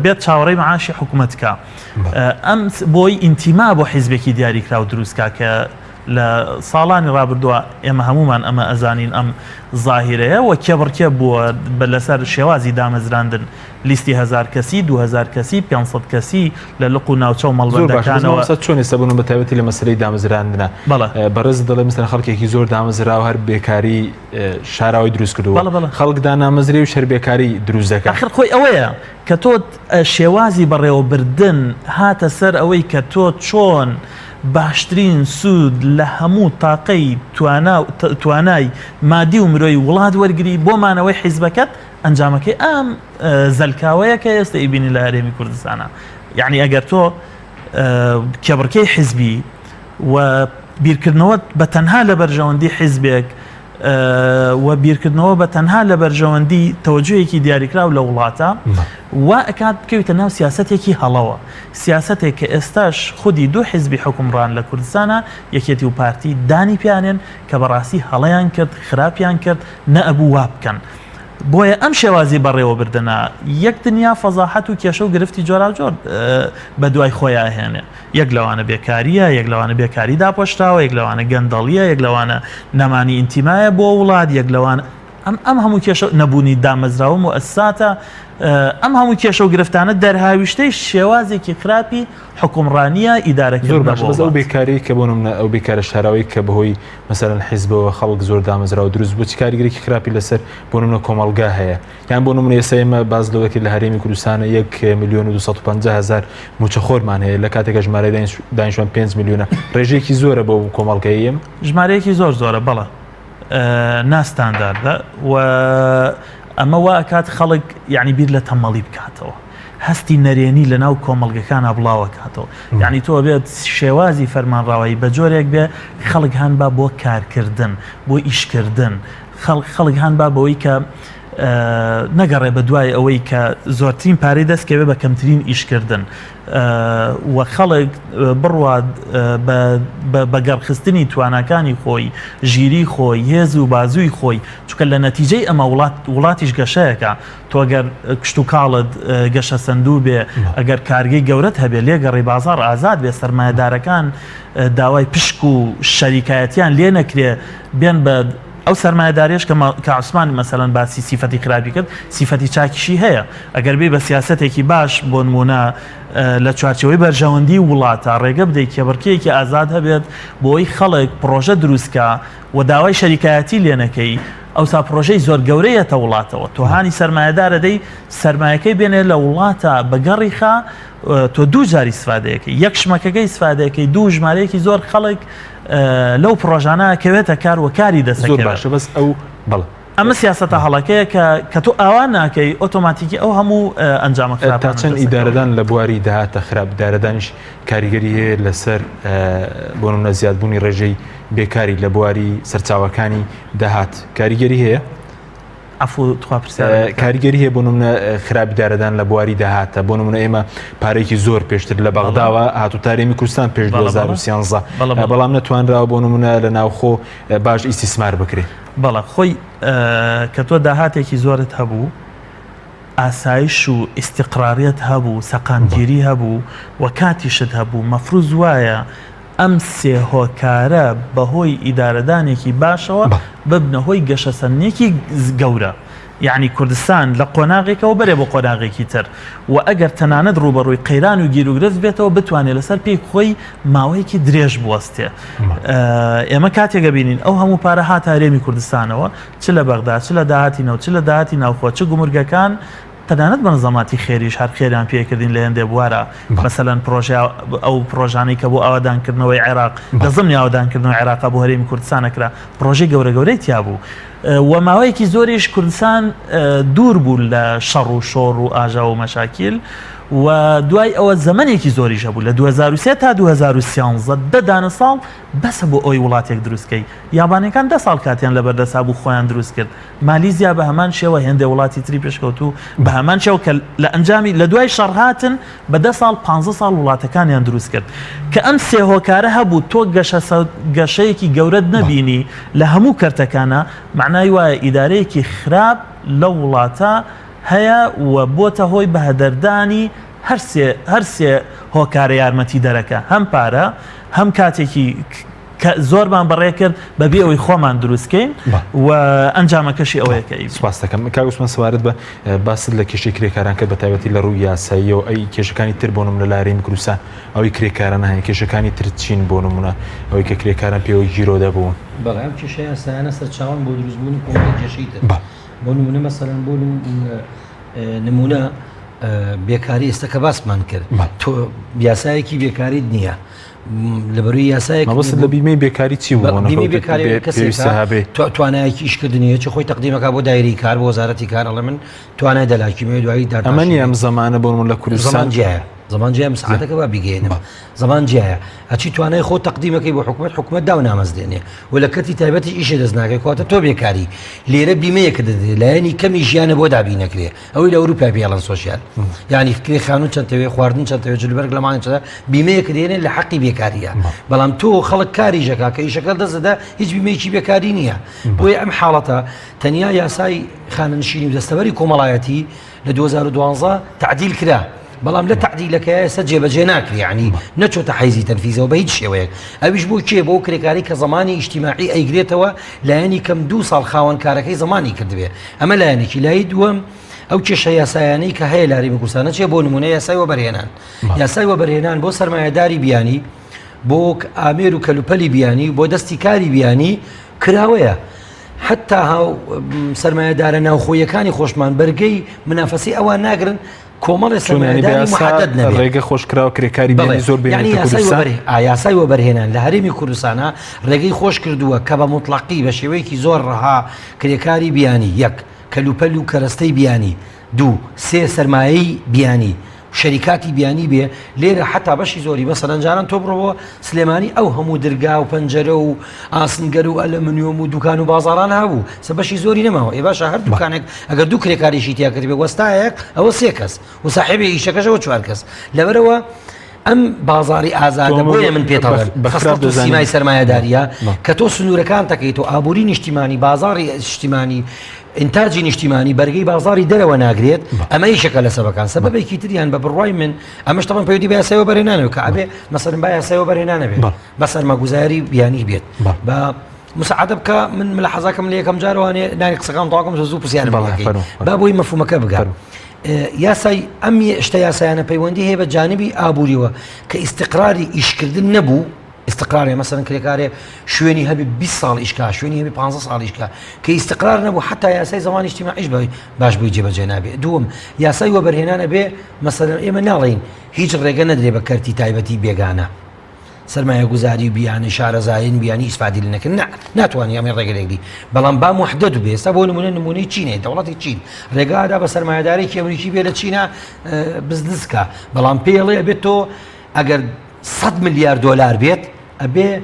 بێت چاوەڕێی معاشی حکوومەتکە ئەم بۆی ئینتیما بۆ حیزبێکی دیاریکرا و دروستکە کە لە ساڵانی ڕابردووە ئێمە هەمومان ئەمە ئەزانین ئەم زاهیرەیە و کێبڕکێ بووە لەسەر شێوازی دامەزراندن لیستی 1000 کەسی 2000 کەسی 500 کەسی لە لق و ناوچە و مەڵبەندەکانەوە چۆن ئێستا بوون بە تایبەتی لە مەسەلەی دامەزراندنە بەڕێز دەڵێ مستەن خەڵکێکی زۆر دامەزرا و هەر بێکاری شاراوی دروست کردووە خەڵکدا نامەزرێ و شەر بێکاری دروست دەکات آخر خۆی ئەوەیە کە تۆ شێوازی بەڕێوەبردن هاتە سەر ئەوەی کە تۆ چۆن باشترین سوود لە هەموو تاقەی توانای مادی و مرۆی وڵات وەرگری بۆمانەوەی حیزبەکەت ئەنجامەکەی ئەم زەلکاوەیە کە ئێستا ئیبینی لە هەرێمی کوردستانە یعنی ئەگەر تۆ کێبڕکەی حیزبی و بیرکردنەوە بە تەنها لە بەرژەوەندی حیزبێک و بیرکردنەوە بە تەنها لە بەرژەوەندی تەوەجوهێکی دیاریکراو لە وڵاتە وا ئەکات بکەویتە ناو سیاسەتێکی هەڵەوە، سیاسەتێک کە ئێستاش خودی دوو حیزبی حکومڕان لە کوردستانە یەکێتی و پارتی دانی پیانێن کە بەڕاستی هەڵەیان کرد، خراپیان کرد، نەئەبوو وا بکەن. بۆیە ئەم شێوازی بەڕێوە بردنە یەک دنیا فەزاحەت و کێشە و گرفتی جۆراوجۆر بە دوای خۆیان هێنێ. یەک لەوانە بێکاریە، یەک لەوانە بێکاری داپۆشراوە، یەک لەوانە گەندەڵیە، یەک لەوانە نەمانی ئینتیمایە بۆ وڵات، یەک لەوانە ئەم هەموو کێشە نەبوونی دامەزراوە و ئەساتە ئەم هەموو کێشە و گرفتانە دەرهاویشتەی شێوازێکی خراپی حکومڕانیە ئیدارەکردن. ئەو بێکاری کە بۆ نمونە ئەو بێکارە شاراوی کە بەهۆی مەسەرەن حیزبەوە خەڵک زۆر دامەزراوە دروست بوو، چ کاریگەرێکی خراپی لەسەر بۆ نمونە کۆمەڵگا هەیە؟ یان بۆ نمونە ئێستا ئێمە باز لەوەکی لە هەرێمی کوردستانە 1,250,000 موچەخۆرمان هەیە لە کاتێکە ژمارەی دانیشتوان 5 میلیۆنە. ڕێژەیەکی زۆرە بۆ کۆمەڵگەی ئێمە، ژمارەیەکی زۆرە بەڵە ناستانداردە و ئەمە وا ئەکات خەڵک یعنی بیر لە تەمەڵی بکاتەوە، هەستی نەرێنی لە ناو کۆمەڵگەکانە بڵاوە کاتەوە. یعنی تۆ بێت شێوازی فەرمانڕاوایی بە جۆرێک بێ خەڵک هەن با بۆ کارکردن، بۆ ئیشکردن، خەڵک هەن با بەوەی کە نەگەڕێ بە دوای ئەوەی کە زۆرترین پارەی دەستکەوێ بە کەمترین ئیشکردن و خەڵک بڕوات بە گەڕخستنی توانەکانی خۆی، ژیری خۆی، هێز و بازووی خۆی، چونکە لە نەتیجەی ئەمە وڵاتیش گەشەیەکە. تۆ ئەگەر کشت و کاڵت گەشە سندوو بێ، ئەگەر کارگەی گەورەت هەبێ لێگەڕی بازار ئازاد بێ، سەرمایەدارەکان داوای پشک و شەریکایەتیان لێ نەکرێ بێن بە ئەو سەرمایەداریش کە عوسمانی مەسەلەن باسی سیفەتی خراپی کرد، سیفەتی چاکیشی هەیە. ئەگەر بێ بە سیاسەتێکی باش بۆ نمونە لە چوارچەوەی بەرژەوەندی وڵاتە ڕێگە بدەیت کێبڕکەیەکی ئازاد هەبێت بۆی خەڵک پرۆژە دروستکە و داوای شەریکایەتی لێ نەکەی، ئەوسا پرۆژەی زۆر گەورەیەتە وڵاتەوە. تۆ هانی سەرمایەدارە دەی سەرمایەکەی بێنێ لە وڵاتە بەگەڕیخە تۆ دوو جاری سفادەیەکەی، یەک شمەکەکەی سفادەیەکەی، دوو ژمارەیەکی زۆر خەڵک لەو پرۆژانە کەوێتە کار و کاری دەسەکەوێت. باشە بەس ئەو بەڵێ ئەمە سیاسەتە هەڵەکەیە کە تۆ ئاوا ناکەی ئۆتۆماتیکی ئەو هەموو ئەنجامە خراپ. تا چەند ئیدارەدان لە بواری داهاتە خراپ، دارەدانیش کاریگەری هەیە لەسەر بۆ نمونە زیادبوونی ڕێژەی بێکاری لە بواری سەرچاوەکانی داهات کاریگەری هەیە؟ کاریگەری هەیە بۆ نمونە خراپی دارەدان لە بواری داهاتە. بۆ نمونە ئێمە پارێکی زۆر پێشتر لە بەغداوە هاتو تارێمی کوردستان پێش 2013 بەڵام نەتوانراوە بۆ نمونە لە ناوخۆ باش ئیسیسمار بکرێت. بەڵە خۆی کە تۆ داهاتێکی زۆرت هەبوو، ئاسایش و ئیستیقراریەت هەبوو، سەقامگیری هەبوو و کاتیشت هەبوو، مەفروض وایە ئەم سێ هۆکارە بەهۆی ئیدارەدانێکی باشەوە ببنە هۆی گەشەسەنێکی گەورە. یعنی کوردستان لە قۆناغێکەوە بەرێ بۆ قۆناغێکی تر و ئەگەر تەنانەت ڕوبەڕووی قەیران و گیرروگرست بێتەوە بتوانێت لەسەر پێی خۆی ماوەیەکی درێژ بوەستێ. ئێمە کاتێکە بینین ئەو هەموو پارە هاتە هەرێمی کوردستانەوە، چ لە بەغدا، چ لە داهاتینەوە، چ لە داهاتی ناوخۆ، چ گومرگەکان، تەنانەت بەنظەماتی خێریش هەر خێریان پێکردین لە هێندێ بوارە. مەسەلەن ئەو پرۆژانەی کە بۆ ئاوادانکردنەوەی عێراق لە ضمنی ئاوادانکردنەوەی عێراق بۆ هەرێمی کوردستانەکرا، پرۆژەی گەورەی تیا بوو و ماوەیەکی زۆریش کوردستان دوور بوو لە شەڕ و شۆڕ و ئاژا و مەشاکیل و دوای ئەوە زەمانێکی زۆریش هەبوو لە 2003 تا 2013 دەدانە ساڵ بەسە بۆ ئەوی وڵاتێک دروستکەی. یابانەکان 10 ساڵ کاتیان لەبەردەسا بوو خۆیان دروست کرد. مالیزیا بە هەمان شێوە هێندێ وڵاتی تری پێشکەوتو بە هەمان شێوە کە لە ئەنجامی لە دوای شەڕهاتن بە 10 ساڵ 15 ساڵ وڵاتەکانیان دروست کرد. کە ئەم سێ هۆکارە هەبوو تۆ گەشەیەکی گەورەت نەبینی لە هەموو کەرتەکانە، معنای وایە ئیدارەیەکی خراپ لە وڵاتە هەیە و بۆتە هۆی بەهەدەردانی هەر سێ هۆکارە یارمەتی دەرەکە، هەم پارە، هەم کاتێکی زۆرمان بەڕێ کرد بەبێ ئەوەی خۆمان دروستکەین و ئەنجامەکەشی ئەوەیەکەی. سپاس دەکەم کاگوسمان سوارت بە باست لە کێشەی کرێکاران کە بە تایبەتی لە ڕووی یاساییەوە ئەی کێشەکانی تر بۆ نمونە لە هەرێمی کوردستان ئەوەی کرێکاران هەیە، کێشەکانی تر چین بۆ نمونە ئەوەی کە کرێکاران پێوەی ژیرۆ دەبوون؟ بەڵێ ئەم کێشەی یاساییانە سەرچاوان بۆ دروستبوونی کۆمەڵی کێشەی تر. بۆ نمونە مەسەلەن بۆ نمونە بێکاری ئێستا کە باسمان کرد، تۆ یاسایەکی بێکاریت نییە لەبەروی یاسایەک مەبەست لە بیمەی بێکاری چی بوو؟ بیمەی بێکاری توانایەکی ئیشکردنیە چ خۆی تەقدیمەکە بۆ دایری کار بۆ وەزارەتی کار، ئەڵێ من توانای دەلاکی دوایی ئەمە نیە ئەم زەمانە بۆ من لە کوردستان جیایە زمان جیای مساعدەکە با بیگەێنەوە زمان جیایە ئەچی توانای خۆ تەقدیمەکەی بۆ حکومەت دا و نامەزدێنێ و لە کەتی تایبەتی ئیشە دەست ناکەی کاتە تۆ بێکاری لێرە بیمەیەکە دەدێت لایەنی کەمی ژیانە بۆ دابی نەکرێ ئەوەی لە ئەوروپا پێڵەن سۆسیال یعنی فکری خانوو چەندەوێ خواردن چەندەوێت جلبەرگ لەمانە چەندە بیمەیەکە دێنێت لە حەقی بێکاریە بەڵام تۆ خەڵک کاری ژەکا کە ئیشەکە دەستەدا هیچ بیمەیەکی بێکاری نییە بۆیە ئەم حاڵەتە تەنیا یاسای خانەنشینی و دەستەبەری کۆمەڵایەتی لە 2012 تعدیل کرا بەڵام لە تعدیلەکە ئێستا جێبەجێ ناکرێ یعنی نەچۆتە حیزی تەنفیزەوە بە هیچ شێوەیەک ئەویش بۆ کێ بۆ کرێکاری کە زمانی ئیجتیماعی ئەیگرێتەوە لایەنی کەم 2 ساڵ خاوەن کارەکەی زمانی کردبێ ئەمە لایەنێکی لای دووەم ئەو کێشە یاسایانەی کە هەیە لاری کوردستانە چێ بۆ نمونە یاسای وەبەرهێنان یاسای وەبەرهێنان بۆ سەرمایەداری بیانی بۆ ئامێر و کەلوپەلی بیانی بۆ دەستی کاری بیانی کراوەیە حتا سەرمایەدارە ناوخۆیەکانی خۆشمان بەرگەی منافەسی ئەوان ناگرن کۆمەڵی سەرمایەداری محدد نەبێت ڕێگە خۆشکراوە کرێکاری بیانی زۆر بێنێتە کوردستان یاسای وەبەرهێنان لە هەرێمی کوردستانە ڕێگەی خۆش کردووە کە بە موتڵەقی بە شێوەیەکی زۆر ڕەها کرێکاری بیانی یەک کەلوپەل و کەرەستەی بیانی دوو سێ سەرمایەی بیانی شەریکاتی بیانی بێ لێرە حتا بەشی زۆری بە سەرنجاران تۆ بڕەوە سلێمانی ئەو هەموو دەرگا و پەنجەرە و ئاسنگەر و ئەلەمنیۆم و دوکان و بازاڕان هەبوو سە بەشی زۆری نەماوە ێ باشە هەر دوکانێک ئەگەر دوو کرێکاریشی تیا کردی بێ وەستایەک ئەوە 3 کەس و ساحێبی ئیشەکەشەوە 4 کەس لەبەرەوە ئەم بازاری ئازادە بۆیە من پێتەڵێن خەسڵەت و سیمای سەرمایەداریە کە تۆ سنوورەکان تەکەیت و ئابووری نیشتیمانی بازاری نیشتیمانی ئینتاجی نیشتیمانی بەرگەی بازاری دەرەوە ناگرێت ئەمە یشەکە لە سەبەکان سەبەبێکی تریان بە بڕوای من ئەمەش تەمان پەیوەندی بە یاسای وەبەرهێنانەوە کە ئەبێ مەسەڵەن با یاسای وەبەرهێنانە بێت بە سەرمەگوزاری بیانی بێت بە مساعدە بکە من لە حەزاکەم لە یەکەم جارەوانێ نانی قسەکان تاواکەم زوو پرسیارم بڵێ با بۆی مەفهومەکە بگەڕ یاسای ئەم شتە یاسایانە پەیوەندی هەیە بە جانبی ئابووریەوە کە ئیستیقراری ئیشکردن نەبوو استقرارێ مەسەن کرێکارێ شوێنی هەبێ 20 ساڵ ئیشکا شوێنی هەبێ 15 ساڵ ئیشکا کە ئیستقرار نەبوو حتا یاسای زمانی اجتماعیش باش بووی جێبەجێ نابێ دووەم یاسای وەبەرهێنانە بێ مەسەلەن ئێمە ناڵین هیچ ڕێگە نەدرێ بە کەرتی تایبەتی بێگانە سەرمایە گوزاری و بیانی شارەزایین بیانی ئیسفادی لە نەکردن ناتوانانی ئەمە ڕێگەلێکی بەڵام با محدەد بێ ئێستا بۆ نمونەی چینێ دەوڵەتی چین ڕێگادا بە سەرمایەدارێکی ئەمریکی بێ لە چینە بزنسکە بەڵام پێڵێ بێت تۆ ئەگەر 100 میلیارد دلار بێت ئەبێ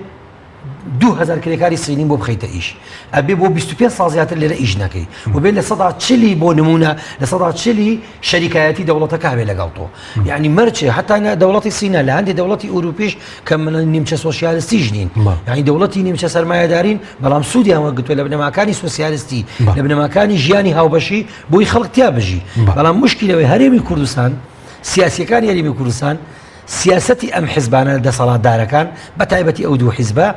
2000 کرێکاری سینین بۆ بخەیتە ئیش ئەبێ بۆ 25 ساڵ زیاتر لێرە ئیش نەکەی و بێت لە 140 بۆ نمونە لە 140 شەریکایەتی دەوڵەتەکە هەبێ لەگەڵ تۆ یعنی مەرجێ حتا دەوڵەتی سینە لە هەندێک دەوڵەتی ئوروپیش کە نیمچە سۆسیالیستیش نین یعنی دەوڵەتی نیمچە سەرمایەدارین بەڵام سوودیان وەرگرتووە لە بنەماکانی سۆسیالیستی لە بنەماکانی ژیانی هاوبەشی بۆی خەڵک تیا بژی بەڵام مشکلەوەی هەرێمی کوردستان سیاسیەکانی هەرێمی کوردستان سیاسەتی ئەم حیزبانە دەسەڵاتدارەکان بە تایبەتی ئەو دوو حیزبە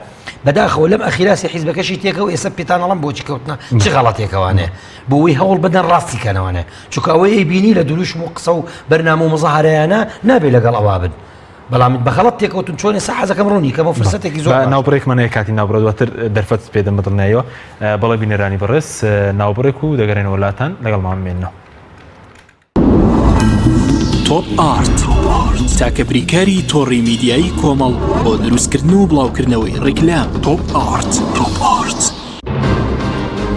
بەداخەوە لەم ئەخیراسی حیزبەکەشی تێکەوە ئێستا پێتانەڵم بۆچی کەوتنە چ غەڵەتێکەوەوانێ بۆەوەی هەوڵ بدەن ڕاستی کەنەوەنێ چونکە ئەوەی بینی لە دروشم و قسە و بەرنامە و مەزەهارەیانە نابێ لەگەڵ ئەوا بن بەڵام بە خەڵەت تێکەوتن چۆن ئێستا حەزەکەم ڕوونی کەمە فرسەتێکی زۆر ناوبڕێکمانەیە کاتی ناوبڕە دواتر دەرفەت پێدەم بەدڵنایەوە بەڵێ بینەرانی بەڕێز ناوبڕێک و دەگەڕێنەوە وڵاتان لەگەڵمان بمێنەوە تۆپ ئارت تاکە بریکاری تۆڕی میدیایی کۆمەڵ بۆ دروستکردن و بڵاوکردنەوەی ڕیکلام تۆپ ئارت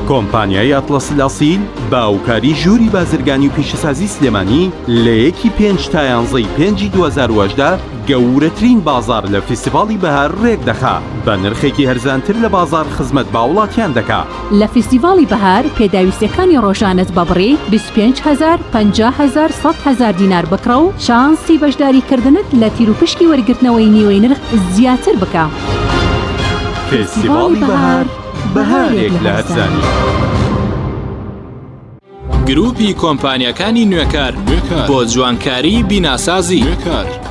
کۆمپانیای ئەتڵەس لاسین باوکاری ژووری بازرگانی و پیشەسازی سلێمانی لە 1 تا 11 پێنجی 2018 گەورەترین بازار لە فیستیڤاڵی بەهار ڕێک دەخا بە نرخێکی هەرزانتر لە بازار خزمەت باوڵاتیان دەکا لە فیستیڤاڵی بەهار پێداویستەکانی ڕۆژانت بە بڕی 25,000 50,000 100,000 دینار بکڕە و شانسی بەشداریکردنت لە تیروپشکی وەرگرتنەوەی نیوەی نرخ زیاتر بکە. فیستیڤاڵی بەهار بەهارێک لە هەرزانی. گروپی کۆمپانیەکانی نوێکار بۆ جوانکاری بیناسازی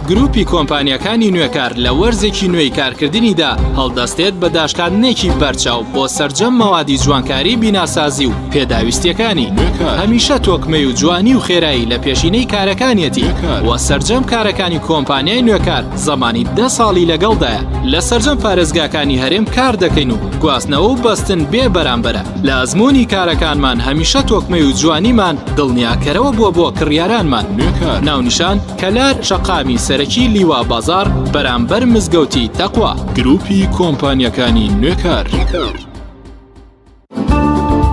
گروپی کۆمپانیەکانی نوێکار لە وەرزێکی نوێی کارکردنیدا هەڵدەستێت بە داشکاندنێکی بەرچاو بۆ سەرجەم مەوادی جوانکاری بیناسازی و پێداویستیەکانی هەمیشە تۆکمەی و جوانی و خێرایی لە پێشینەی کارەکانیەتی وە سەرجەم کارەکانی کۆمپانیای نوێکار زمانی 10 ساڵی لەگەڵدایە لە سەرجەم پارێزگاکانی هەرێم کار دەکەین و گواستنەوە و بەستن بێ بەرامبەرە لە ئەزمموی کارەکانمان هەمیشە تۆکمەی و جوانیمان دڵنیاکەرەوە بۆ کڕیارانمان ناونیشان کەلار شەقامی سەرەکی لیوا بازار بەرامبەر مزگەوتی تەقوا گروپی کۆمپانیەکانی نوێکار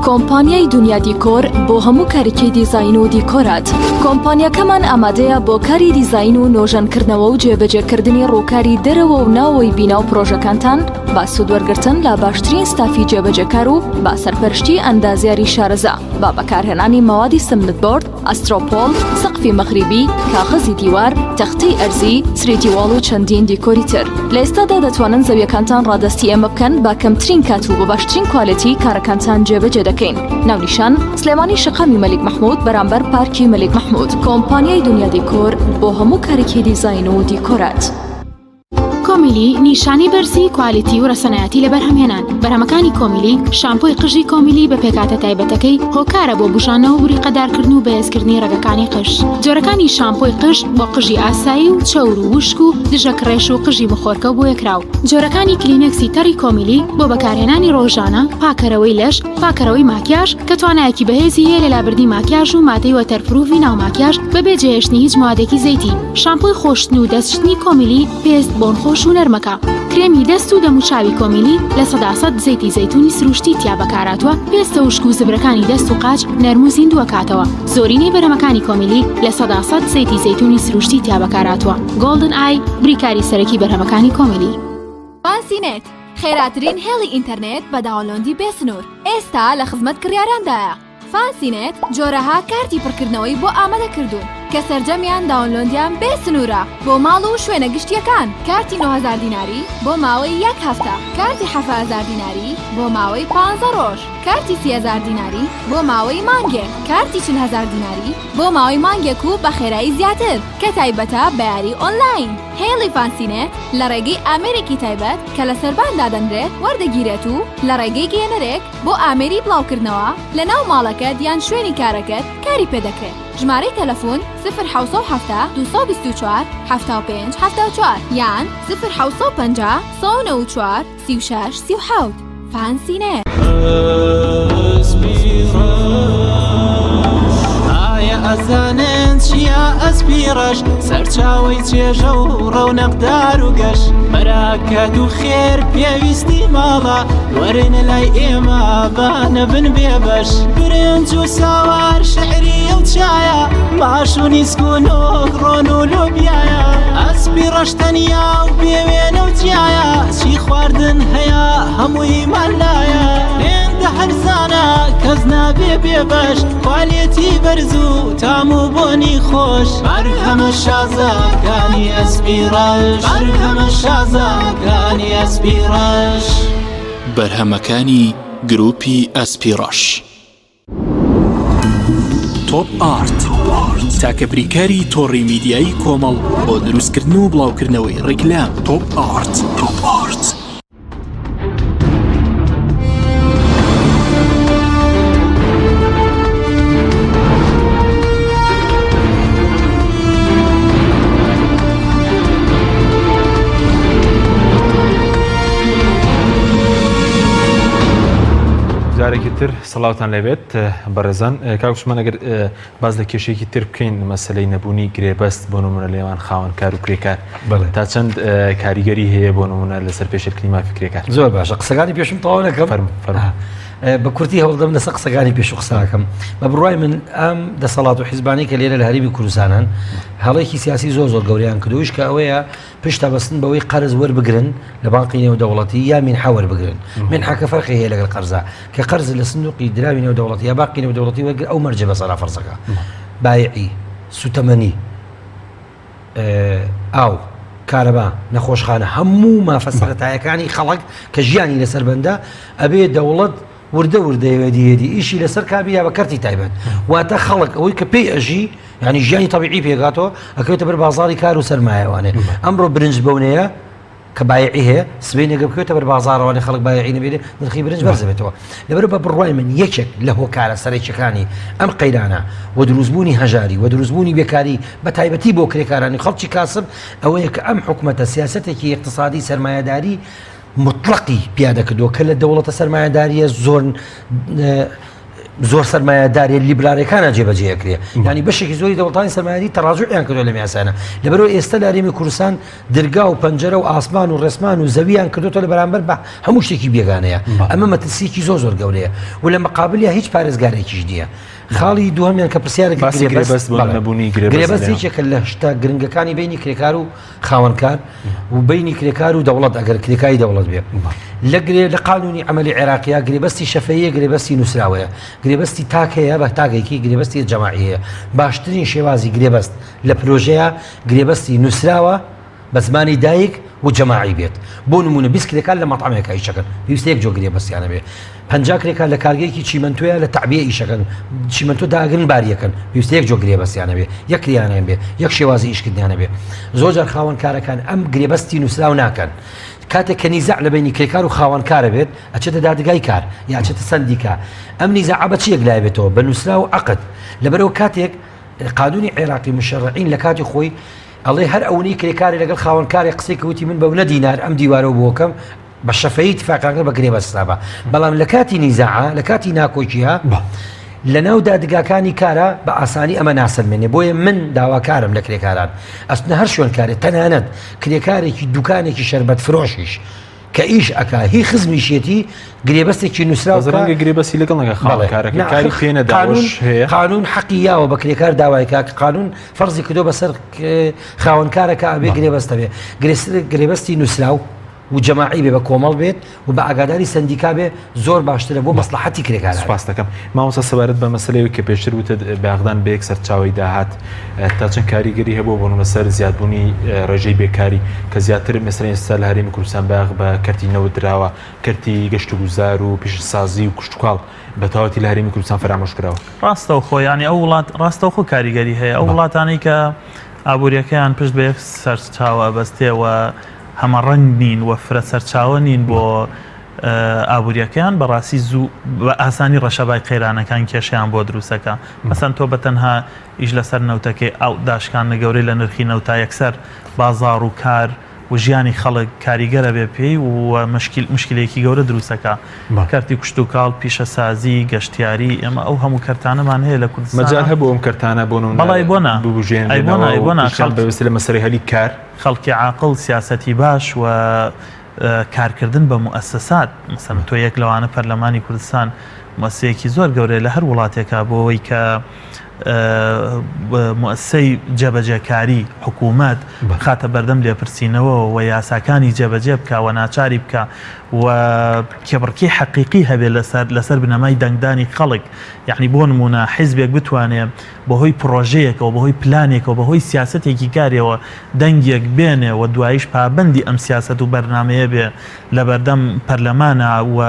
کۆمپانیای دنیا دیکۆر بۆ هەموو کارێکی دیزاین و دیکۆرات. کۆمپانیەکەمان ئامادەیە بۆ کاری دیزاین و نۆژەنکردنەوە و جێبەجێکردنی ڕووکاری دەرەوە و ناوەوەی بیناو پرۆژەکانتان با سوودوەرگرتن لە باشترین ستافی جێبەجێکار و با سەرپەرشتی ئەندازیاری شارەزا، با بەکارهێنانی مەوادی سمنتبۆرد، ئەسترۆپۆل، سەقفی مەغریبی، کاغەزی دیوار، تەختەی ئەرزی، سرێتیواڵ و چەندین دیکۆری تر. لە ئێستادا دەتوانن زەویەکانتان ڕادستی ئێمە بکەن با کەمترین کات و بە باشترین کوالەتی کارەکانتان جێبەجێ دەکەین. ناونیشان سلێمانی شقامی مەلیک مەحموود بەرامبەر پارکی مەلیک مەحموود. کۆمپانیای دنیا دیکۆر بۆ هەموو کارێکی دیزاین و دیکۆرات. کۆمیلی نیشانی بەرزی کوالیتی و ڕەسەنایەتی لە بەرهەمهێنان. بەرهەمەکانی کۆمیلی شامپۆی قژی کۆمیلی بە پێکاتە تایبەتەکەی هۆکارە بۆ بژانەوە و بریقەدارکردن و بەهێزکردنی ڕێگەکانی قژ. جۆرەکانی شامپۆی قژ بۆ قژی ئاسایی و چەور و وشک و دژە کڕێش و قژی مخۆرکە بۆ یەکراو. جۆرەکانی کلینەکسی تەڕی کۆمیلی بۆ بەکارهێنانی ڕۆژانە، پاکەرەوەی لەش، پاکەرەوەی ماکیاژ کە توانایەکی بەهێزی هەیە لە لابردنی ماکیاژ و مادەی وەتەرپروفی ناو ماکیاژ بەبێ جێهێشتنی هیچ موادێکی زەیتی. شامپۆی خۆشتن و دەستشتنی کۆمیلی پێست بۆن خۆش و نەرمەکە. کرێمی دەست و دەموچاوی کۆمیلی لە 100% زەیتی زەیتونی سروشتی تیا بەکاراتوە، پێستە وشک و زبرەکانی دەست و قاچ نەرم و زیندووە کاتەوە. زۆرینەی بەرهەمەکانی کۆمیلی لە 100% زەیتی زەیتونی سروشتی تیا بەکاراتوە. گۆڵدن ئای بریکاری سەرەکی بەرهەمەکانی کۆمیلی. فانسینێت خێراترین هێڵی ئینتەرنێت بە داوڵۆندی بێسنوور ئێستا لە خزمەت کڕیاراندایە. فانسینێت جۆرەها کارتی پڕکردنەوەی بۆ ئامادە کردوون کە سەرجەمیان داونلۆندیان بێ سنوورە بۆ ماڵ و شوێنە گشتیەکان. کارتی 9000 دیناری بۆ ماوەی 1 هەفتە، کارتی 7000 دیناری بۆ ماوەی 15 ڕۆژ، کارتی 30000 دیناری بۆ ماوەی مانگێک، کارتی 40000 دیناری بۆ ماوەی مانگێک و بە خێرایی زیاتر کە تایبەتە بە یاری ئۆنلاین. هێڵی فانسینێت لە ڕێگەی ئامێرێکی تایبەت کە لە سەربان دادەنرێت وەردەگیرێت و لە ڕێگەی گێنەرێک بۆ ئامێری بڵاوکردنەوە لە ناو ماڵەکەت یان شوێنی کارەکەت کاری پێدەکرێت. ژمارەی تەلەفۆن 070 224 75 74 یان 050 194 36 37. فانسینێت. ئەزانن چیا ئەسپیڕەش سەرچاوی چێژە و ڕەونەقدار و گەش مەراکەت و خێر پێویستی ماڵە وەرن لای ئێمە بانە بن بێبەش برنج و ساوار شعری و چایە ماش و نیسک و نۆک ڕۆن و لۆبیایە ئەسپیڕەش تەنیا و بێوێنە و جیایە چی خواردن هەیە هەمووی مەلایە لێندە هەرزانە کەس نابێ بێبەش کوالێتی بەرز و تام و بۆنی خۆش بەرهەمە شازاکانی ئەسپیڕەش بەرهەمە شازاکانی ئەسپیڕەش بەرهەمەکانی گروپی ئەسپیڕەش. تۆپ ئارت تاکە بریکاری تۆڕی میدیایی کۆمەڵ بۆ دروستکردن و بڵاوکردنەوەی ڕیکلام. تۆپ ئارت. جارێکی تر سەڵاوتان لەبێت بەڕێزان. کاکوسمان ئەگەر باز لە کێشێکی تر بکەین مەسلەی نەبوونی گرێبەست بۆ نمونە لێوان خاوەن کار و کرێکار تا چەند کاریگەری هەیە بۆ نمونە لەسەر پێشکردنی مافی کرێکار. زۆر باشە قسەکانی پێشم تەواو نەکەم بە کورتی هەوڵدەم لەسەر قسەکانی پێش و قسەکەم. بە بڕوای من ئەم دەسەڵات و حیزبانی کە لێرە لە هەرێمی کوردستانن هەڵێکی سیاسی زۆر گەوریان کردوش کە ئەوەیە پشتە بەستن بەوەی قەرز وەربگرن لە بانقی نێودەوڵەتی یا منحە وەربگرن. منحەکە فەرقی هەیە لەگەڵ قەرزە کە قەرز لە سندوقی دراوی نێودەوڵەتی یا باقی نێودەوڵەتی وەرگر ئەو مەرجە بەسەرا فەرزەکە بایعی سوتەمەنی ئاو کارەبا نەخۆشخانە هەموو مافەسەرەتایەکانی خەڵک کە ژیانی لەسەر بەندە ئەبێ دەوڵەت وردەوردەیەدیێدی ئیشی لەسەر کابیا بە کەرتی تایبەت واتە خەڵک ئەوەی کە پێی ئەژی ینی ژیانی تەبیعی پێگاتەوە ئەکەوێتە بەر بازاری کار و سەرمایەوانێ. ئەمڕۆ برنج بەونەیە کە بایعی هەیە سبەینێگە بکەوێتە بەر بازارەوانی خەڵک بایعی نەبێت نرخی برنج بەرزەبێتەوە. لەبەر بە بڕوای من یەکێک لە هۆکارە سەرەکیەکانی ئەم قەیرانە و دروستبوونی هەژاری و دروستبوونی بێکاری بە تایبەتی بۆ کرێکارانی خەڵکی کاسب ئەوەیە کە ئەم حکوومەتە سیاسەتێکی اقتصادی سەرمایەداری مطلقی پیادە کردو کە لە دەوڵەتە سەرمایەداریە زۆر زۆر سەرمایه‌داری لیبرالەکانە جێبەجێکرێ ینی بەشێکی زۆری دەوڵەتانی سەرمایه‌داری تەڕاجوعیان کردو لە میاسانە لەبەرەوە ئێستا لە هەرێمی کوردستان دەرگا و پەنجەرە و ئاسمان و ڕێسمان و زەویان کردوتە لە بەرامبەر بە هەموو شتێکی بێگانەیە ئەمە مەترسیەکی زۆر گەورەیە و لە مەقابلیا هیچ پارێزگارێکیش نییە. خاڵی دووەمیان کە پرسیارێکی گرێبەستێکێکە لە شتا گرنگەکانی بینی کرێکار و خاوەنکار و بینی کرێکار و دەوڵەت ئەگەر کرێکاری دەوڵەت بێ لە قانونی عملی عێراقیە گرێبەستی شەفەیە گرێبەستی نووسراوەیە گرێبەستی تاکەیە بە تاکێکی گرێبەستی جەماعیەیە باشترین شێوازی گرێبەست لە پرۆژەیە گرێبەستی نووسراوە بە زمانی دایک و جەماعی بێت بۆ نمونە 20 کرێکار لە مەطعمێکە ئیشەکەن پێویستە یەک جۆ گرێبەستیانە بێ 50 کرێکار لە کارگەیەکی چیمەنتۆیە لە تعبیە ئیشەکەن چیمەنتۆ داگرن باریەکەن پێویستە یەک جۆ گرێبەستیانە بێ یەک کریانیان بێ یەک شێوازی ئیشکردیانە بێ زۆر جار خاوەنکارەکان ئەم گرێبەستی نووسراو ناکەن کاتێک کە نیزاع لە بینی کرێکار و خاوەنکارە بێت ئەچێتە دادگای کار یا ئەچێتە سندیکا ئەم نیزاع بە چیەک لای بێتەوە بە نووسرا و عەقد لەبەرەوە کاتێک قانونی عێراقی مشەڕعین لە کاتی خۆی ئەڵێ هەر ئەوەی کرێکاری لەگەڵ خاوەنکاری قسەی کەوتی من بە نە دینار ئەم دیوارە بۆکەم بە شەفەی اتفاقاکە بە گرێبەستابە بەڵام لە کاتی نیزاعە لە کاتی ناکۆکیە لە ناو دادگاکانی کارە بە ئاسانی ئەمە ناسەلمێنێ بۆیە من داواکارم لە کرێکاران ئەستنە هەر شوێنکارێت تەنانەت کرێکارێکی دوکانێکی شەربەت فرۆشیش کە ئیش ئەکا هی خزمیشێتی گرێبەستێکی نووسراوەکە گرێبەستی لەگەڵ نەگە خاڵکارەکە کاری پێنە داوش هەیە قانون حەقی یاوە بە کرێکار داوایکە کە قانون فەرزی کردو بەسەر خاوەنکارەکە ئەبێ گرێبەستە بێ گرێبەستی نووسراو و جەماعی بێ بە کۆمەڵ بێت و بە ئاگاداری سندیکا بێ زۆر باشترە بۆ مەسلحەتی کرێکار. سوپاس دەکەم مامۆستا سەبارەت بە مەسەلەیەوە کە پێشتر وتت باغدان بە یەک سەرچاوی داهات تا چەند کاریگەری هەبوو بۆ لەسەر زیادبوونی ڕێژەی بێکاری کە زیاتر مەسەلەن ئێستا لە هەرێمی کوردستان باغ بە کەرتی نەوت درراوە کەرتی گەشت و گوزار و پیشەسازی و کشتتوکاڵ بە تەواوەتی لە هەرێمی کوردستان فەرامۆش کراوە. ڕاستەوخۆ ینی ئەو وڵات ڕاستەوخۆ کاریگەری هەیە ئەو وڵاتانەی کە ئابوووریەکەیان پشت بە یەک سەرچاوە بەستێەوە هەمە ڕەنگ نین و فرە سەرچاوە نین بۆ ئابوووریەکەیان بەڕاستی زوو بە ئاسانی ڕەشەبای قەیرانەکان کێشیان بۆ دروستەکە مەسەن تۆ بەتەنها ئیش لەسەر نەوتەکەی ئەو داشکانە گەورەی لە نرخی نەوتا یەکسەر بازاڕ و کار و ژیانی خەڵک کاریگەرە بێ پێی و مشکلێکی گەورە دروستەکە کارتی کوشتتوکاڵ پیشەسازی گەشتیاری ئێمە ئەو هەموو کەرتانەمان هەیە لە کوردستان مەجال هەبوو ئەم کەرتانە بۆ بەڵای بۆنا بەوەستی لە مەسەری هەلی کار خەڵکی عاقڵ سیاسەتی باش و کارکردن بە موسسات مثلا تۆ یەک لەوانە پەرلەمانی کوردستان مؤسسەیەکی زۆر گەورەیە لە هەر وڵاتێکە بۆەوەی کە مؤسسەی جێبەجێکاری حکوومەت خاتە بەردەم لێپرسینەوە و یاساکانی جێبەجێ بکە و ناچاری بکە و کێبڕکی حەقیقی هەبێ لەسەر بنەمای دەنگدانی خەڵک یعنی بۆ نمونە حیزبێک بتوانێت بەهۆی پرۆژەیەکەوە بەهۆی پلانێکەوە بەهۆی سیاسەتێکی کارێەوە دەنگێک بێنێ و دوایش پابەندی ئەم سیاسەت و بەرنامەیە بێ لە بەردەم پەرلەمانە و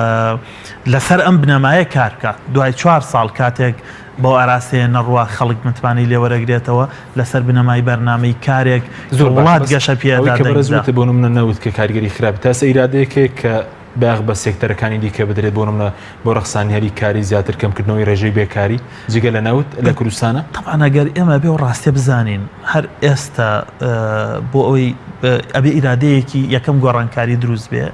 لەسەر ئەم بنەمایە کارکە دوای 4 ساڵ کاتێک بۆ ئاراسەیە نەڕوا خەڵک متوانانی لێوەرەگرێتەوە لەسەر بنەمای بەرنامەی کارێک زۆر وڵات گەشە پێداڕێزوتە بۆ منە نەوت کە کارگەری خراپ تاسە ئیرادەیەکێک کە باغ بە سێکتەرەکانی دیکە بدرێت بۆ منە بۆ ڕەخسانی هەری کاری زیاتر کەمکردنەوەی ڕێژەی بێکاری جگە لە نەوت لە کوردستانە تەمانەگەر ئێمە بێ و ڕاستێ بزانین هەر ئێستا بۆ ئەوەی ئەبێ ئیرادەیەکی یەکەم گۆڕانکاری دروست بێ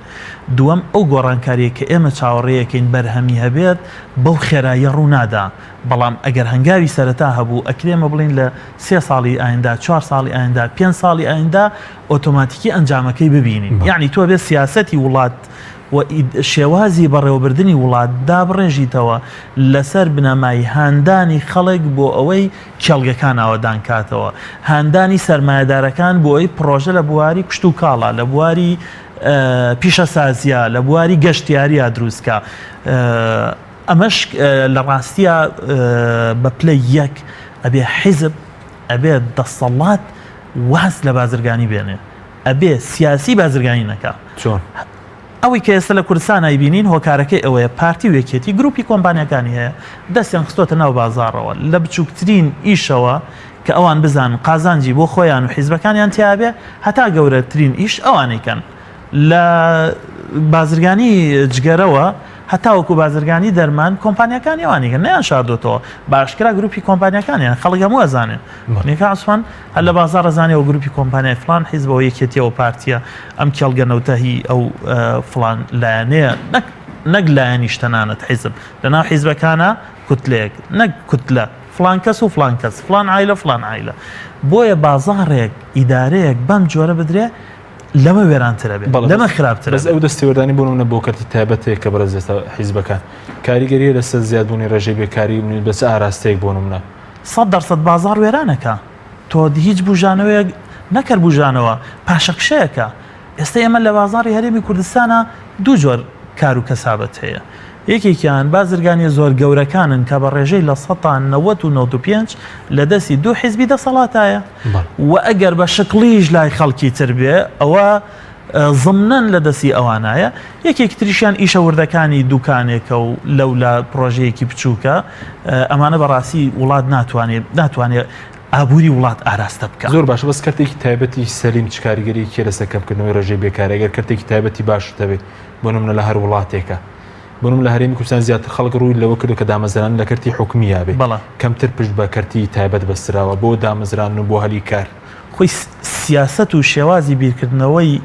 دووەم ئەو گۆڕانکاریە کە ئێمە چاوەڕێیەکەین بەرهەمی هەبێت بەو خێراییە ڕوونادا بەڵام ئەگەر هەنگاوی سەرەتا هەبوو ئەکرێمە بڵین لە 3 ساڵی ئایندا 4 ساڵی ئایندا 5 ساڵی ئایندا ئۆتۆماتیکی ئەنجامەکەی ببینین یعنی تۆ بێ سیاسەتی وڵات و شێوازی بەڕێوەبردننی وڵات دابڕێژیتەوە لەسەر بنەمای هاندانی خەڵک بۆ ئەوەی کێڵگەکان ئاوەدان کاتەوە هاندانی سەرمایه‌دارەکان بۆ ئەوەی پرۆژە لە بواری کشتتوکاڵە لە بواری پیشەسازیە لە بواری گەشتیاریە دروستکە ئەمەش لە ڕاستیە بە پلەی یەک ئەبێ حیزب ئەبێ دەسەڵات واز لە بازرگانی بێنێ ئەبێ سیاسی بازرگانی نەکە چۆن ئەوەی کە ئێستا لە کوردستان ئایبینین هۆکارەکەی ئەوەیە پارتی و یەکێتی گروپی کۆمپانیەکانی هەیە دەستیان خستۆتە ناو بازاڕەوە لە بچووکترین ئیشەوە کە ئەوان بزان قازانجی بۆ خۆیان و حیزبەکانیان تیابێ هەتا گەورەترین ئیش ئەوانەیکەن لە بازرگانی جگەرەوە هەتاوەکو بازرگانی دەرمان کۆمپانیەکانی ئەوانیکە نەیان شاردۆتەوە باشکرا گروپی کۆمپانیەکانیان خەڵک هەموو ئەزانێن نیکە عوسمان هەر لە بازار ئەزانێەوە گروپی کۆمپانیای فلان حیزبەوە یەکێتیەوە پارتیە ئەم کێڵگەنەوتەهی ئەو فلان لایەنەیە نەک لایەنیش تەنانەت حیزب لەناو حیزبەکانە کوتلێک نەک کوتلە فلان کەس و فلان کەس فلان عیلە فلان عیلە بۆیە بازاڕێک ئیدارەیەک بەم جۆرە بدرێ لەمە وێرانترە بێت لەمە خراپتر بەس ئەو دەستێوەردانی بۆ منە بۆ کەرتی تایبەتەیە کە بەرز ئێستا حیزبەکان کاریگەریە لەسەر زیادبوونی ڕێژەی بێکاری بەس ئاراستەیەک بۆ منە 100% بازار وێرانەکە تۆ هیچ بژانەوەیەک نەکرد بژانەوە پاشەکشەیەەکە ئێستا ئێمە لە بازاری هەرێمی کوردستانە دوو جۆر کار و کەسابەت هەیە یەکێکیان بازرگانی زۆر گەورەکانن کە بە ڕێژەی لە 1995 لە دەستی دوو حیزبی دەسەڵاتایە و ئەگەر بە شکلیش لای خەڵکی تر بێ ئەوە زمنەن لە دەستی ئەوانایە یەکێک تریشیان ئیشە وردەکانی دوکانێکە و لەو لە پرۆژەیەکی بچووکە ئەمانە بەڕاستی وڵات ناتوانێت ئابووری وڵات ئاراستە بکە زۆر باشە بەس کەرتێکی تایبەتی سەلیم چ کاریگەری کێ لەسەر کەمکردنەوەی ڕێژەی بێکاری ئەگەر کەرتێکی تایبەتی باش دەبێت بۆ نمونە لە هەر وڵاتێکە بۆنم لە هەرێمی کوردستان زیاتر خەڵک ڕووی لەوە کردو کە دامەزران لە کەرتی حکومی یابێ کەمتر پشت بە کەرتی تایبەت بەستراوە بۆ دامەزران و بۆ هەلی کار خۆی سیاست و شێوازی بیرکردنەوەی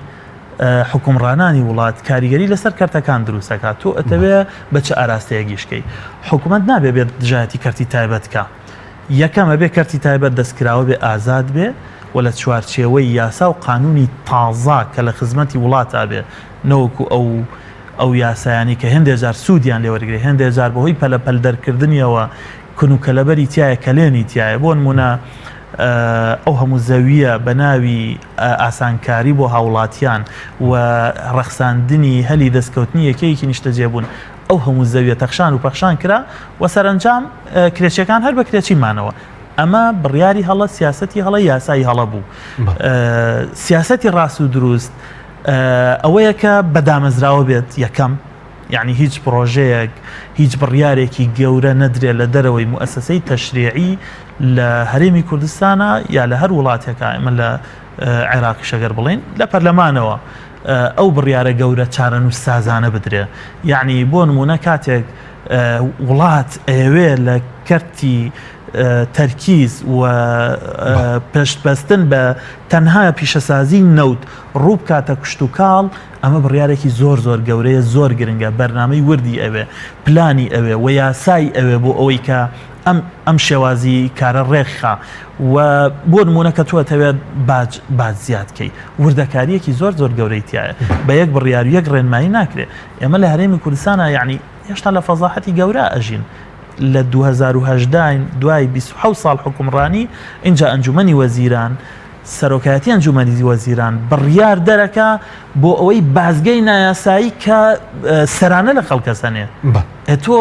حکومڕانانی وڵات کاریگەری لەسەر کەرتەکان دروستەکات تۆ ئەتەوێ بە چه ئاراستەیەگیشکەی حکوومەت نابێ بێت دژایەتی کەرتی تایبەتکە یەکەمە بێ کەرتی تایبەت دەستکراوە بێ ئازاد بێ و لە چوارچێوەی یاسا و قانونی تازا کە لە خزمەتی وڵاتە بێ نەوەکو ئەو یاسایانی کە هەندێک جار سوودیان لێوەرگێ هەندێک جار بەهۆی پەلەپەل دەرکردنیەوە کەلەبەری تایە کەلێنی تایە بۆ نمونە ئەو هەموو زەویە بە ناوی ئاسانکاری بۆ هاوڵاتیان و ڕەخساندنی هەلی دەستکەوتنی یەکەیەکی نیشتەجێبوون ئەو هەموو زەویە تەخشان و پەخشان کرا و سەرنجام کرێچەکان هەر بە کرێچیمانەوە ئەمە بڕیاری هەڵە سیاسەتی هەڵە یاسایی هەڵە بوو سیاسەتی ڕاست و دروست ئەوەیە کە بەدامەزراوە بێت یەکەم یعنی هیچ پرۆژەیەک هیچ بڕیارێکی گەورە نەدرێ لە دەرەوەی موسسەی تەشریعی لە هەرێمی کوردستانە یا لە هەر وڵاتێکە ئێمە لە عێراقی شەگەر بڵین لە پەرلەمانەوە ئەو بڕیارە گەورە چارەنووس سازانە بدرێ یعنی بۆ نمونە کاتێک وڵات ئەوێ لە کەرتی تەرکیز و پشتبەستن بە تەنها پیشەسازی نەوت ڕوو بکاتە کشت و کاڵ ئەمە بڕیارێکی زۆر گەورەیە زۆر گرنگە بەرنامەی وردی ئەوێ پلانی ئەوێ و یاسای ئەوێ بۆ ئەوەی کە ئەم شێوازی کارە ڕێکخا و بۆ نمونە کە توەتەوێت باج زیادکەی وردەکاریەکی زۆر گەورەی تایە بە یەک بڕیار و یەک ڕێنمایی ناکرێت ئێمە لە هەرێمی کوردستانە یعنی هێشتا لە فەزاحەتی گەورە ئەژین لە 2018 دوای 27 ساڵ حکومڕانی اینجا ئەنجومەنی وەزیران سەرۆکایەتی ئەنجومەنی وەزیران بڕیار دەرەکە بۆ ئەوەی بازگەی نایاسایی کە سەرانە لە خەڵکەسەنێ تۆ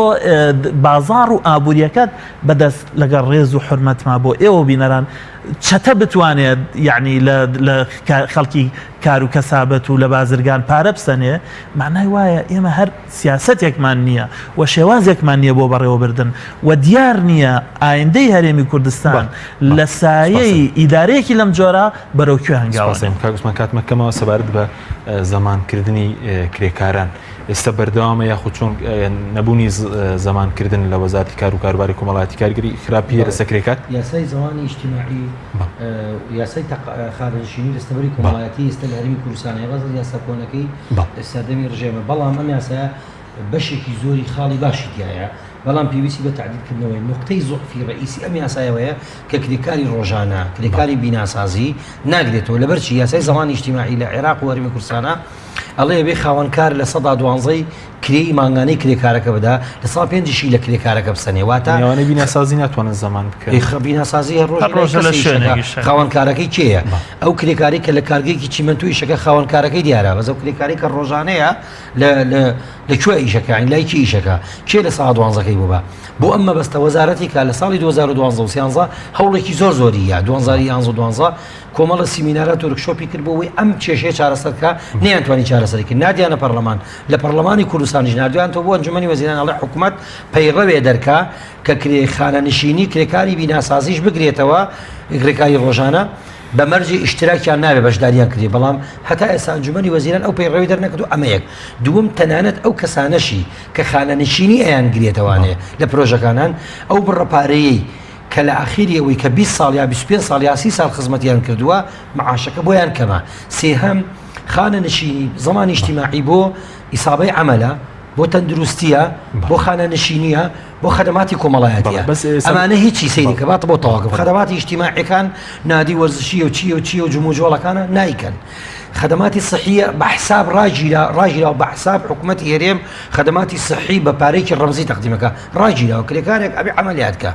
بازار و ئابوووریەکەت بەدەست لەگەڵ ڕێز و حرمەتما بۆ ئێوە بینەران چەتە بتوانێت یعنی لە خەڵکی کار و کەسابەت و لە بازرگان پارە بسەنێ معنای وایە ئێمە هەر سیاسەتێکمان نییە و شێوازێکمان نییە بۆ بەڕێوەبردن و دیار نییە ئایندەی هەرێمی کوردستان لە سایەی ئیدارەیەکی لەم جۆرە بەرەوکوێ هەنگاوە کاکوسمان کاتمەکەمەوە سەبارەت بە زەمانکردنی کرێکاران ئێستا بەردەوامە یاخود چۆن نەبوونی زەمانکردن لە وەزارەتی کار و کاروباری کۆمەڵایەتی کارگەری خراپیە لە سەکرێکات یاسای زەمانی ئیجتیماعی یاسای خانەنشینی دەستەبەری کۆمەڵایەتی ئێستا لە هەرێمی کوردستانە ڕاست یاسا کۆنەکەی سەردەمی ڕژێمە بەڵام ئەم یاسایە بەشێکی زۆری خاڵی باشی تایە بەڵام پێویستی بە تعدیلکردنەوەی نقطەی زۆفی ڕئیسی ئەم یاسایەوەیە کە کرێکاری ڕۆژانە کرێکاری بیناسازی ناگرێتەوە لەبەرچی یاسای زەمانی ئیجتیماعی لە عێراق و هەرێمی کوردستانە ئەڵێ بێ خاوەنکار لە 112 کرێی مانگانەی کرێکارەکە بدا لە ساڵ 5 لە کرێکارەکە بسەنێ واتە نێوانەی بیناسازی ناتوانن زەمان بکەن بیناسازی ڕۆژ لە شوێنێکی خاوەنکارەکەی کێیە ئەو کرێکاری کە لە کارگەیەکی چیمەنتۆ ئیشەکە خاوەنکارەکەی دیارە بەس ئەو کرێکاری کە ڕۆژانەیە لەکوێ ئیشەکە لایکی ئیشەکە کێ لە ساڵ 12ەکەی بووبە بۆ ئەم مەبەستە وەزارەتی کە لە ساڵی 2012 هەوڵێکی زۆریە 2012 کۆمەڵە سیمینارە تورکشۆپی کرد بۆەوەی ئەم کێشەیە چارەسەرکە نەیانتوانی چارەسەرکرد نادیانە پەرلەمان لە پەرلەمانی کوردستانیش نردویان تۆ بۆ ئەنجومەنی وەزیران ئەڵێ حکوومەت پەیڕەوێ دەرکا کە خانەنشینی کرێکاری بیناسازیش بگرێتەوە کرێکاری ڕۆژانە بە مەرجی ئیشتراکیان نابێ بەشداریان کردی بەڵام هەتا ئێستا ئەنجومەنی وەزیران ئەو پەیڕەوی دەرنەکردو ئەمە یەک دووەم تەنانەت ئەو کەسانەشی کە خانەنشینی ئەیان گرێتەوانێ لە پرۆژەکانان ئەو بڕەپارەیەی کە لە ئاخیری ئەوەی کە 20 ساڵ یا 25 ساڵ یا 30 ساڵ خزمەتیان کردووە معاشەکە بۆیان کەمە سێهەم خانەنشینی زەمانی ئیجتیماعی بۆ ئیسابەی عەمەلە بۆ تەندروستیە بۆ خانەنشینیە بۆ خدماتی کۆمەڵایەتیە بەس ئێستا- ئەمانە هیچی سەیری کە باتە بۆ تەواکەم خدماتی ئیجتیماعیەکان نادی وەرزشی و چی و جموجۆڵەکانە نایکەن خدماتی صحیە بە حساب ڕاجیرا و بە حساب حکوومەتی هێرێم خدماتی صحی بە پارێکی ڕەمزی تەقدیمەکە ڕاجیرا و کرێکارێک ئەبێ عملیاتکە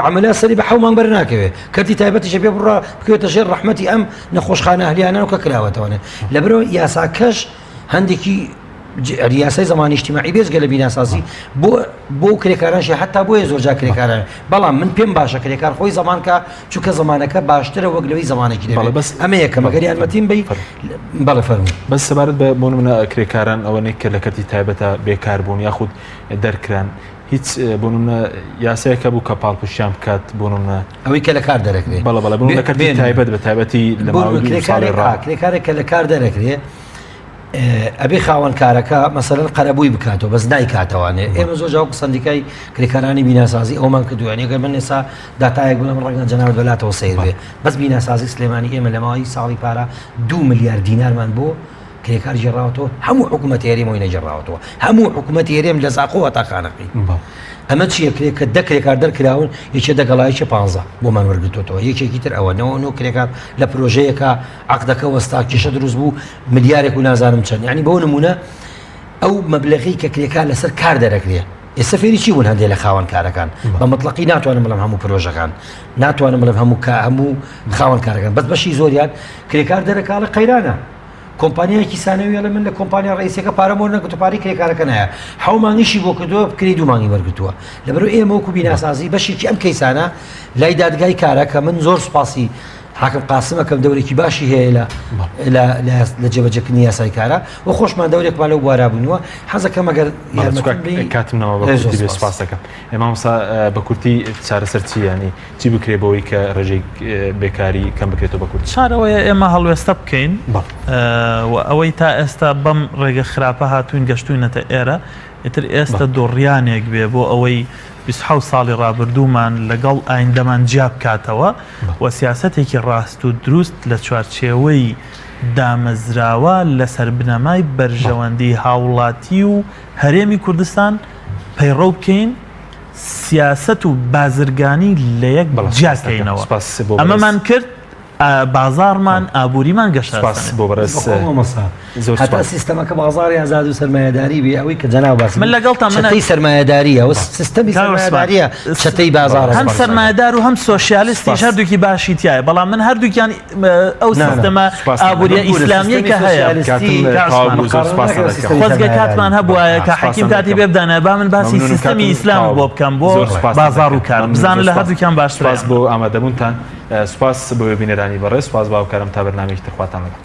عملیات سەری بە حەومان بەرناکەوێ کەتی تایبەتیشە پێ بڕە بکەوێتە ژێر ڕەحمەتی ئەم نەخۆشخانە هەلیانە و کە کراوەتەوەنێ لەبەرەوە یاساکەش هەندێکی ریاسای زمانی اجتماعی بێزگە لە بیناسازی بۆ کرێکارانشی حتا بۆیە زۆرجا کرێکاران بەڵام من پێم باشە کرێکار خۆی زمانکە چونکە زمانەکە باشترە وەک لەوەی زمانێکی دەبێت بەس ئەمە یەکە مەگەر یارمەتیم بی بەڵێ فەرموو بەس سەبارەت بە بۆ نمونە کرێکاران ئەوەنەی کە لە کەتی تایبەتە بێکار بوون یاخود دەرکران هیچ بۆ نمونە یاسایەکە بوو کە پاڵپوشیان بکات بۆ نمونە ئەوەی کە لە کار دەرەکرێت بەڵێ بۆ لە کەتی تایبەت بە تایبەتی لە ماوەی ساڵی کرێکارێک کە لە کار دەرەکرێت ئەبێ خاوەن کارەکە مەسەرەن قەرەبووی بکاتەوە بەس نایکاتەوانێ ئێمە زۆر جاوەکو سندیکای کرێکارانی بیناسازی ئەومان کردووانە گەر من ئێستا داتایەک بڵم ڕەنگە جەناوت بەلاتەوە سیر بێ بەس بیناسازی سلێمانی ئێمە لە ماوەی ساڵی پارە 2 ملیار دینارمان بۆ کرێکار ژێڕاوەتەوە هەموو حکوومەتی هەرێمەوەی نەجێڕاوەتەوە هەموو حکوومەتی هەرێم لە زاقۆوە تا خانەقی ئەمە چیە کرێت کە 10 کرێکار دەرکراون یەکێ دەگەڵایکی 15 بۆمان وەرگتوەوە یەکێکی تر ئەوە نەوە کرێکار لە پرۆژەیەکە عقدەکە وەستا کێشە دروست بوو ملیارێک و نازانم چەند یعنی بەو نمونە ئەو مەبلەغی کە کرێکار لەسەر کار دەرەکرێت ئێستا فێری چی بوون هەندێک لە خاوەن کارەکان بە مطلقی ناتوانم بڵم هەموو پرۆژەکان ناتوانم بڵم هەموو خاوەن کارەکان بەس بەشی زۆریان کرێکار دەرەکاڵە قەیرانە کۆمپانیایکی سانەویە لە من لە کۆمپانیا ڕئیسەکە پارەمۆر نەکەوت پارەی کرێکارەکە نایە حەومانگیشی بۆ کردووە بکری 2 مانگی وەرگتووە لەبەرەوە ئێمە وەکو بیناسازی بەشێکی ئەم کەیسانە لای دادگای کارە کە من زۆر سوپاسی حاکم قاسمەکەم دەورێکی باشی هەیە لە جێبەجێکردنی یاسای کارە و خۆشمان دەورێکمان لەو بوارا بوونەوە حەزەکەم ئەگەر کاتمنەوە بە کورتی بێ سوپاس دەکەم ئێمە بە کورتی چارەسەر چی ینی چی بکرێ بەوەی کە ڕێژەی بێکاری کەم بکرێتەوە بە کورت چارەوەیە ئێمە هەڵوێستە بکەین و ئەوەی تا ئێستا بەم ڕێگە خراپە هاتوین گەشتوینەتە ئێرە ئیتر ئێستا دۆڕیانێک بێ بۆ ئەوەی 27 ساڵی ڕابردوومان لەگەڵ ئایندەمان جیا بکاتەوە و سیاسەتێکی ڕاست و دروست لە چوارچێوەی دامەزراوە لەسەر بنەمای بەرژەوەندی هاوڵاتی و هەرێمی کوردستان پەیڕەو بکەین سیاست و بازرگانی لە یەک جیاکەینەوە ئەمەمان کرد بازارمان ئابووریمان گەشت بۆ بەرز هەتا سیستەمەکە بازاری ئازاد و سەرمایه‌داری بێ ئەوەی کە جەناو باس من لەگەڵتان چەتەی سەرمایه‌داریە و سیستەمی سەرمایه‌داریە چەتەی بازار هەم سەرمایه‌دار و هەم سۆشیالیستی هەردووکی باشی تایە بەڵام من هەردووکیان ئەو سیستەمە ئابووریە ئیسلامیە کە هەیە خۆزگە کاتمان هەبووایە کە حەکیم کاتی پێ بدانە با من باسی سیستەمی ئیسلام بۆ بکەم بۆ بازار و کار بزانە لە هەردووکیان باشترە بۆ ئامادەبوونتان سوپاس بۆ بینەرانی بەڕێز سوپاس باوکارم تا بەرنامەیەکی تر خواتان لەگەڵ